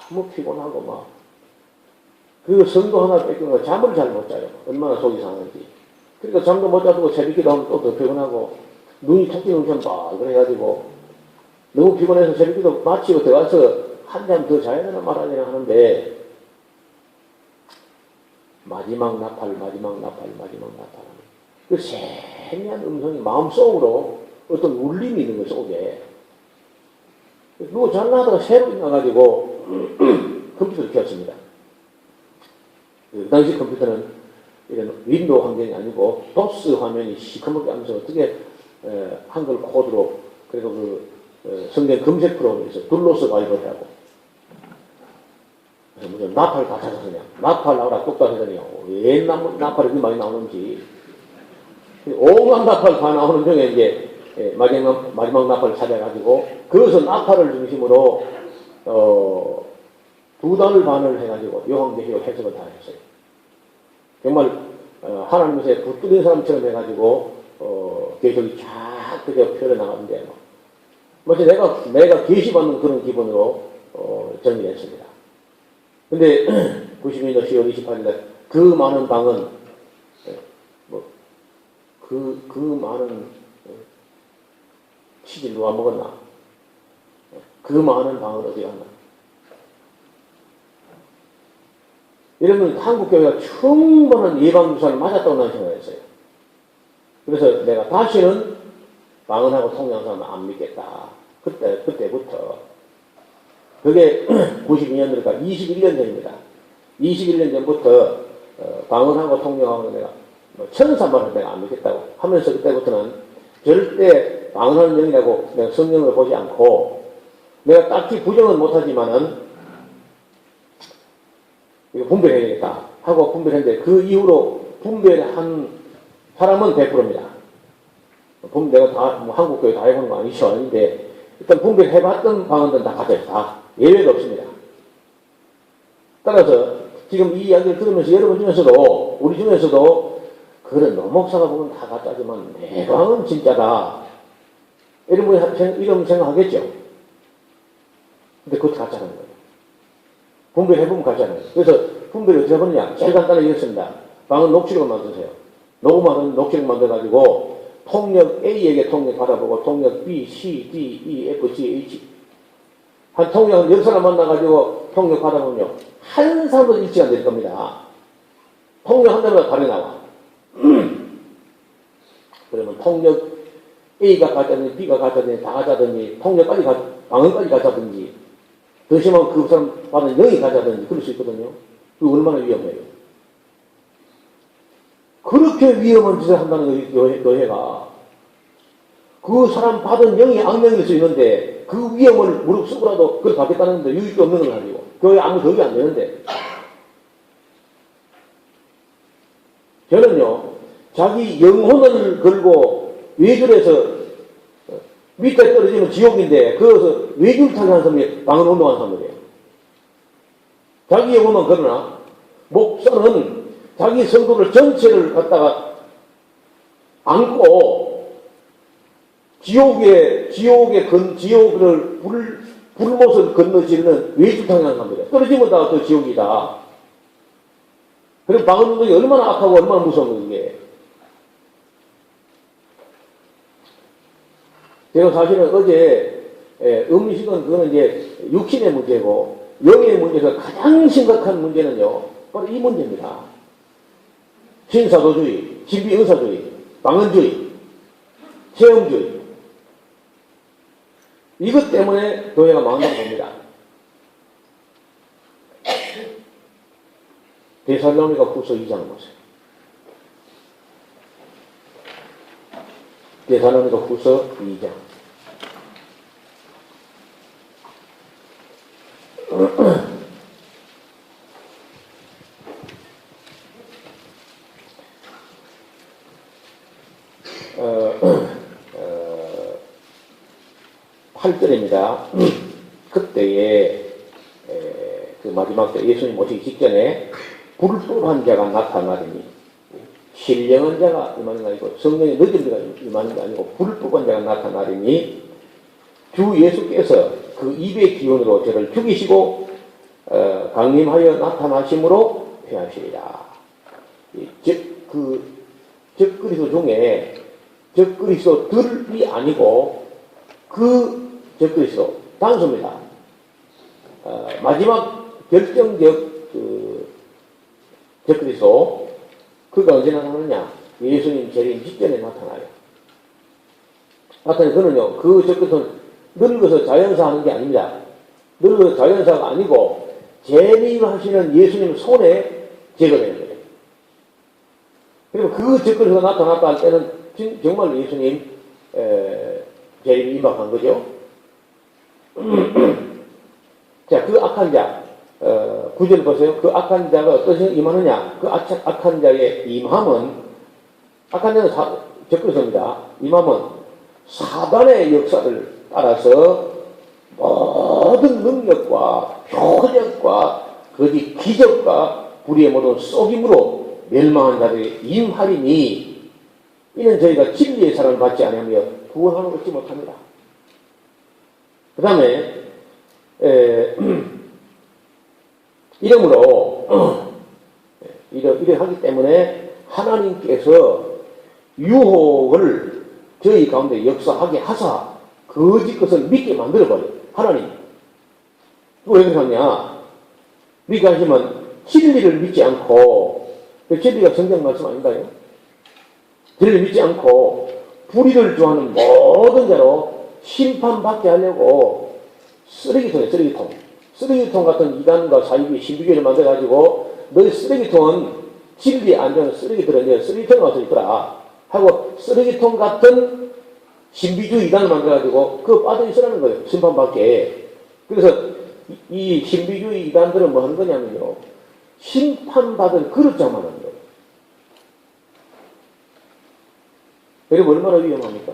너무 피곤하고 막, 그 성도 하나 뺏기면 잠을 잘 못 자요. 얼마나 속이 상한지. 그러니까 잠도 못 자고 새벽 기도 하면 또 더 피곤하고, 눈이 톡 튀는 좀 그래가지고, 너무 피곤해서 새벽 기도 마치고 들어가서 한 잠 더 자야 되나 말아야 되나 하는데, 마지막 나팔. 그 세미한 음성이 마음속으로 어떤 울림이 있는 거예요, 속에. 누구 잘나다가 새로 일어나가지고 컴퓨터를 켰습니다. 그 당시 컴퓨터는 이런 윈도우 환경이 아니고 도스 화면이 시커멓게 하면서 어떻게 한글 코드로, 그리고 성경 검색 프로그램에서 둘러서 바이블이라고. 그래서 무슨 나팔 다 찾았으냐. 나팔 나오라 똑딱 하더니 왜 나팔이 그렇게 많이 나오는지. 온갖 나팔 다 나오는 중에 이제 마지막 나팔을 찾아가지고, 거기서 나팔을 중심으로 2달 반을 해가지고 요한계시록 해석을 다 했어요. 정말 하나님의 붙들린 사람처럼 해가지고 계속 쫙 그저 펴려나가는데 마치 내가 계시받는 그런 기분으로 정리했습니다. 근데 92년 10월 28일 그 많은 방은 그 많은 치즈 누가 먹었나? 그 많은 방은 어디 갔나? 여러분, 한국교회가 충분한 예방주사를 맞았다고 나는 생각했어요. 그래서 내가 다시는 방언하고 통역사는 안 믿겠다. 그때부터. 그게 92년도니까 21년 전입니다. 21년 전부터 방언하고 통역하고 내가 천사말을 내가 안 믿겠다고 하면서 그때부터는 절대 방언하는 영이라고 내가 성경을 보지 않고 내가 딱히 부정은 못하지만은 이거 분별해야 되겠다 하고 분별했는데 그 이후로 분별한 사람은 100%입니다. 내가 다, 한국교회 다 해보는 거 아니죠. 아닌데 일단 분별해봤던 방언들은 다 가져요. 다. 예외가 없습니다. 따라서 지금 이 이야기를 들으면서 여러분 중에서도 우리 중에서도 그래 노 목사가 보면 다 가짜지만 내 방은 진짜다. 이런 생각하겠죠. 근데 그것도 가짜라는 거예요. 분별해보면 가짜라는 거예요. 그래서 분별을 어떻게 해보느냐. 제일 간단하게 이렇습니다. 방은 녹취록을 만드세요. 녹음하는 녹취록 만들어가지고 통역 A에게 통역 받아보고 통역 B, C, D, E, F, G, H 한 통역 10사람 만나가지고 통역 받아보면요. 한 사람도 일치가 안 될 겁니다. 통역 한 사람마다 다르게 나와. 그러면 통역 A가 가짜든지 B가 가짜든지 다 가짜든지 통역까지 방언까지 가짜든지 더 심하면 그 사람 받은 0이 가짜든지 그럴 수 있거든요. 그게 얼마나 위험해요. 그렇게 위험한 짓을 한다는 거예요, 교회가. 그 사람 받은 영이 악령일 수 있는데 그 위험을 무릅쓰고라도 그걸 받겠다는 데 유익도 없는 걸 가지고 교회 아무 덕이 안 되는데 저는요 자기 영혼을 걸고 외줄에서 밑에 떨어지면 지옥인데 그것을 외줄 타기 하는 사람이 방언 운동하는 사람들이에요. 자기 영혼은 그러나 목사는 자기 성도를 전체를 갖다가 안고 지옥을 불못을 건너지는 외줄탕이라는 사람들이에요. 떨어지면 다 그 지옥이다. 그럼 방언 운동이 얼마나 악하고 얼마나 무서운 거 이게. 제가 사실은 어제 음식은 그거는 이제 육신의 문제고 영의 문제에서 가장 심각한 문제는요 바로 이 문제입니다. 신사도주의, 신비의사주의, 방언주의, 체험주의 이것 때문에 교회가 망한다고 봅니다. 데살로니가 후서 2장을 보세요. 데살로니가 후서 2장. (8절입니다) 그때에 그 마지막 때 예수님 오시기 직전에 불법한 자가 나타나리니 신령한 자가 임하는 게 아니고 성령의 늦은 자가 임하는 게 아니고 불법한 자가 나타나리니 주 예수께서 그 입의 기운으로 저를 죽이시고 강림하여 나타나심으로 회하시리라. 적그리스도 중에 적그리스도들이 아니고 그 적그리스도 단수입니다. 마지막 결정적 적그리스도 그가 언제 나타나느냐? 예수님 재림 직전에 나타나요. 나타나요. 그는요 그 적그리스도는 늙어서 자연사 하는 게 아닙니다. 늙어서 자연사가 아니고 재림하시는 예수님 손에 제거되는 거예요. 그리고 그 적그리스도가 나타났다 할 때는 정말 예수님 재림이 임박한 거죠. 자, 그 악한 자, 9절 보세요. 그 악한 자가 어떠신 임하느냐? 그 악한 자의 임함은, 악한 자는 적그리스도입니다. 임함은 사단의 역사를 따라서 모든 능력과 효력과 거짓 기적과 불의의 모든 속임으로 멸망한 자들이 임하리니 이는 저희가 진리의 사랑을 받지 않으며 구원하는 것이 못합니다. 그 다음에 이러므로 이래 하기 때문에 하나님께서 유혹을 저희 가운데 역사하게 하사 거짓 것을 믿게 만들어버려요. 하나님. 왜 그러냐? 믿게 하시면 진리를 믿지 않고, 진리가 성경 말씀 아닌가요? 진리를 믿지 않고 불의를 좋아하는 모든 자로 심판받게 하려고 쓰레기통 같은 이단과 사이비 신비주의를 만들어가지고 너희 쓰레기통은 진리 안 되는 쓰레기들은 이제 쓰레기통에 와서 있더라 하고 쓰레기통 같은 신비주의 이단을 만들어가지고 그거 빠져 있으라는 거예요. 심판받게. 그래서 이 신비주의 이단들은 뭐 하는 거냐면요. 심판받을 그릇장만 하는 거예요. 여러분 얼마나 위험합니까?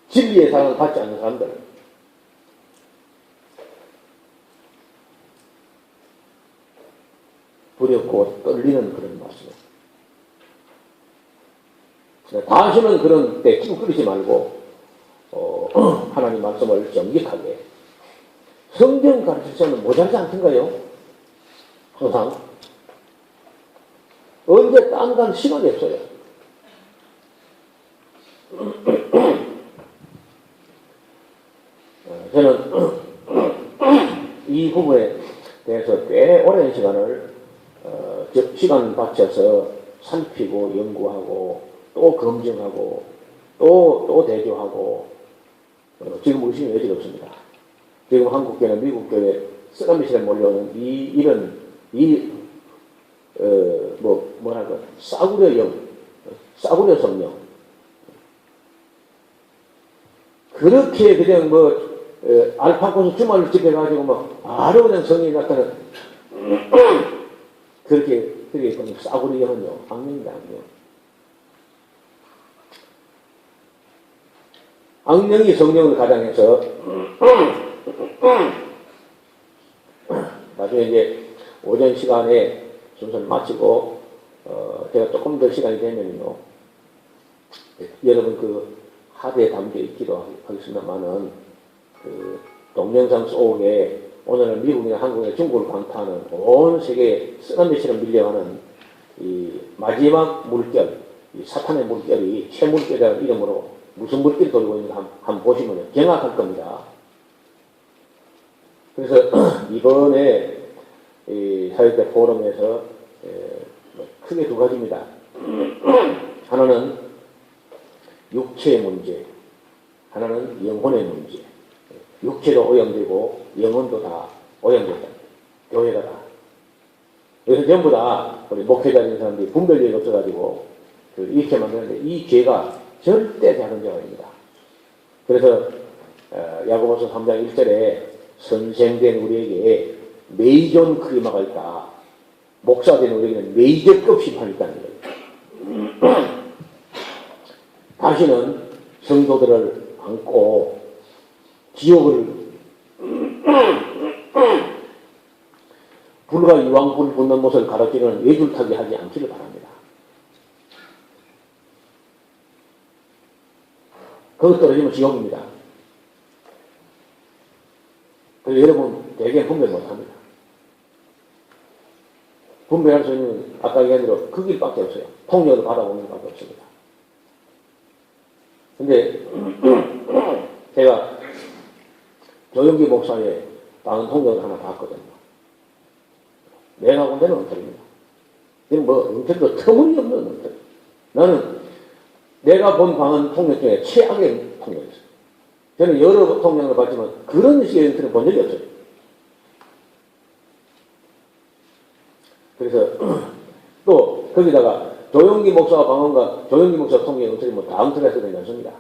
진리의 사랑을 받지 않는 사람들. 두렵고 떨리는 그런 말씀. 다시는 그런 때 찡그리지 말고 하나님 말씀을 정직하게 성경 가르치서는 모자르지 않던가요? 항상 언제 딴 간 시간이 없어요. 저는 이 부분에 대해서 꽤 오랜 시간을 시간 바쳐서 살피고 연구하고 또 검증하고 또 대조하고 지금 의심이 여지없습니다. 지금 한국교회나 미국교회 쓰나미실에 몰려오는 싸구려 성령. 그렇게 그냥 알파고스 주말을 집해가지고 바로 그냥 성령이 나타나는 그렇게 싸구려 영은요, 악령입니다, 악령. 악령이 성령을 가장해서 나중에 이제 오전 시간에 순서를 마치고 제가 조금 더 시간이 되면요 여러분 그 하드에 담겨 있기도 하겠습니다만은 그 동영상 속에 오늘은 미국이나 한국이나 중국을 강타하는 온 세계에 쓰나미처럼 밀려가는 이 마지막 물결, 이 사탄의 물결이 최물결이라는 이름으로 무슨 물결이 돌고 있는지 한번 보시면 정확할 겁니다. 그래서 이번에 이 사회적 포럼에서 크게 두 가지입니다. 하나는 육체의 문제, 하나는 영혼의 문제. 육체도 오염되고 영혼도 다 오염됐다. 교회가 다. 그래서 전부 다 우리 목회자인 사람들이 분별력이 없어가지고 이렇게 만드는데 이 죄가 절대 작은 죄가 아닙니다. 그래서 야고보서 3장 1절에 선생된 우리에게 메이존 크리마가 있다. 목사된 우리에게는 메이저급 심판이 있다는 거예요. 다시는 성도들을 안고 지옥을 불과 이왕불 붙는 못을 가로찌르는 외줄타기 하지 않기를 바랍니다. 거기 떨어지면 지옥입니다. 그래서 여러분 대개 분별 못합니다. 분별할 수 있는 아까 얘기한 대로 그 길밖에 없어요. 통역을 받아보는 것밖에 없습니다. 근데 제가 조영기 목사의 방언 통역을 하나 봤거든요. 내가 본 데는 엉터리입니다. 이건 엉터리도 터무니없는 엉터리. 나는 내가 본 방언 통역 중에 최악의 통역이었어요. 저는 여러 통역을 봤지만 그런 식의 엉터리를 본 적이 없어요. 그래서 또 거기다가 조영기 목사와 방언과 조영기 목사 통역의 엉터리 다 엉터리가 되지 않습니다.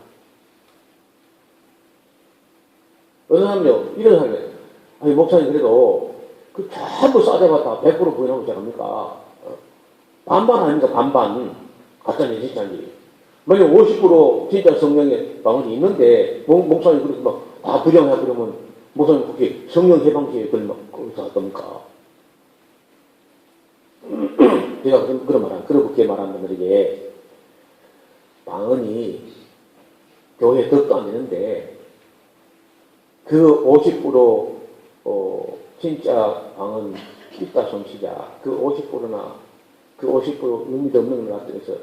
어느 사람요, 이런 사람이, 아니, 목사님, 그래도, 그 전부 싸대봤다 100% 부인하고 시작합니까? 반반 아닙니까? 반반. 가짜인지, 진짜인지. 만약 50% 진짜 성령의 방언이 있는데, 목사님, 그렇게 다 부정해, 그러면, 목사님, 그렇게 성령 해방기에 그걸 거기서 할 겁니까? 제가 그렇게 말한 분들에게 방언이 교회 덕도 안 되는데 그 50% 진짜 방언 있다 솜씨자 그 50%나 그 50% 의미도 없는 것 같아서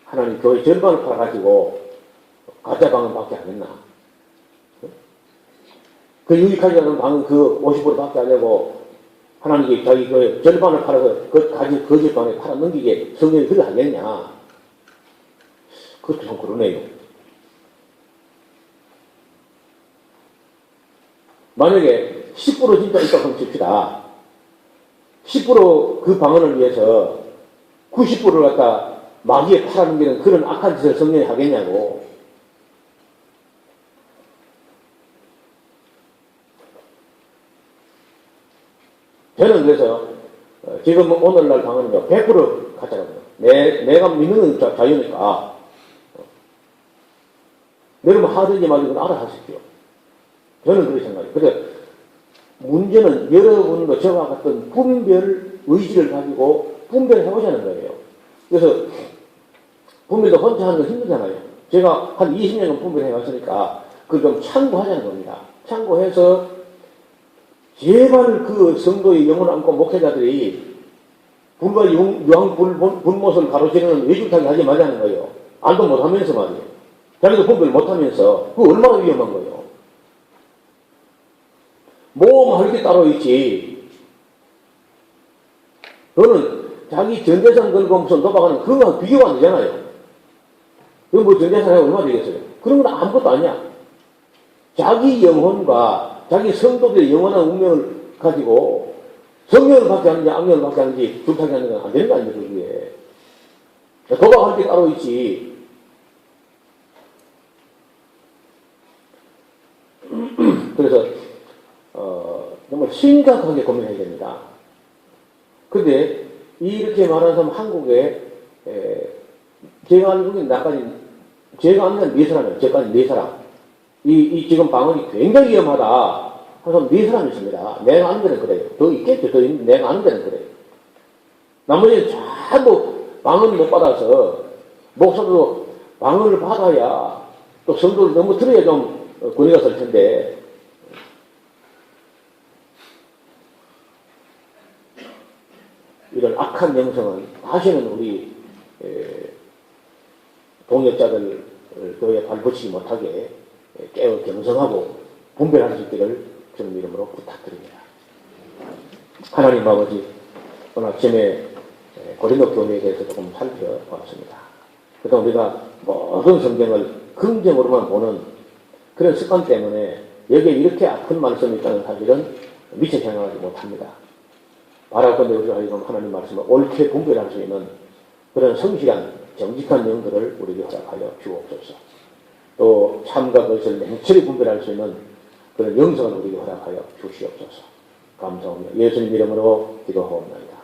하나님 교회 절반을 팔아가지고 가짜 방언밖에 안 했나? 그 유익하지 않은 방언 그 50%밖에 안 하고 하나님께 자기 교회 절반을 팔아서 그 가지 거짓 방언에 팔아 넘기게 성경이 그걸 하겠냐? 그것도 좀 그러네요. 만약에 10% 진짜 있다고 칩시다. 10%그 방언을 위해서 90%를 갖다 마귀에 팔아넘기는 그런 악한 짓을 성경이 하겠냐고. 저는 그래서 지금 오늘날 방언은요 100% 가짜거든요. 내가 믿는 건 자유니까 여러분 하든지 말든지 알아서 하십시오. 저는 그렇게 생각해요. 그래서 문제는 여러분도 저와 같은 분별 의지를 가지고 분별해보자는 거예요. 그래서 분별도 혼자 하는 거 힘들잖아요. 제가 한 20년은 분별해왔으니까 그걸 좀 참고하자는 겁니다. 참고해서 제발 그 성도의 영혼을 안고 목회자들이 불과 유황불못을 가로지르는 외줄타기 하지 말자는 거예요. 알도 못하면서 말이에요. 자기도 분별 못하면서 그거 얼마나 위험한 거예요. 모험할 게 따로 있지. 그거는 자기 전재산 걸고 무슨 도박하는 그거랑 비교가 안 되잖아요. 그건 뭐 전재산이 얼마 되겠어요? 그런 건 아무것도 아니야. 자기 영혼과 자기 성도들의 영원한 운명을 가지고 성령을 받게 하는지 악령을 받게 하는지 불타게 하는 건 안 되는 거 아닙니까? 그게. 도박할 게 따로 있지. 그래서 정말 심각하게 고민해야 됩니다. 근데 이렇게 말하는 사람 한국에 제가 알고 있는 제가 아는 네 사람이에요. 제가 네 사람. 이 지금 방언이 굉장히 위험하다. 항상 네 사람이 있습니다. 내가 아는 데는 그래요. 더 있겠죠. 더 내가 아는 데는 그래요. 나머지는 전부 방언을 못 받아서 목사도 방언을 받아야 또 성도를 너무 들어야 좀 권위가 설 텐데 이런 악한 영성은 다시는 우리 동역자들 교회에 발붙이지 못하게 깨어 경성하고 분별할 수 있기를 주님 이름으로 부탁드립니다. 하나님 아버지, 오늘 아침에 고린도 교회에 대해서 조금 살펴봤습니다. 그동안 우리가 모든 성경을 긍정으로만 보는 그런 습관 때문에 여기에 이렇게 아픈 말씀이 있다는 사실은 미처 생각하지 못합니다. 바라건대 우리가 하나님 말씀을 옳게 분별할 수 있는 그런 성실한 정직한 영들을 우리에게 허락하여 주옵소서. 또 참과 것을 냉철히 분별할 수 있는 그런 영성을 우리에게 허락하여 주시옵소서. 감사합니다. 예수님 이름으로 기도하옵나이다.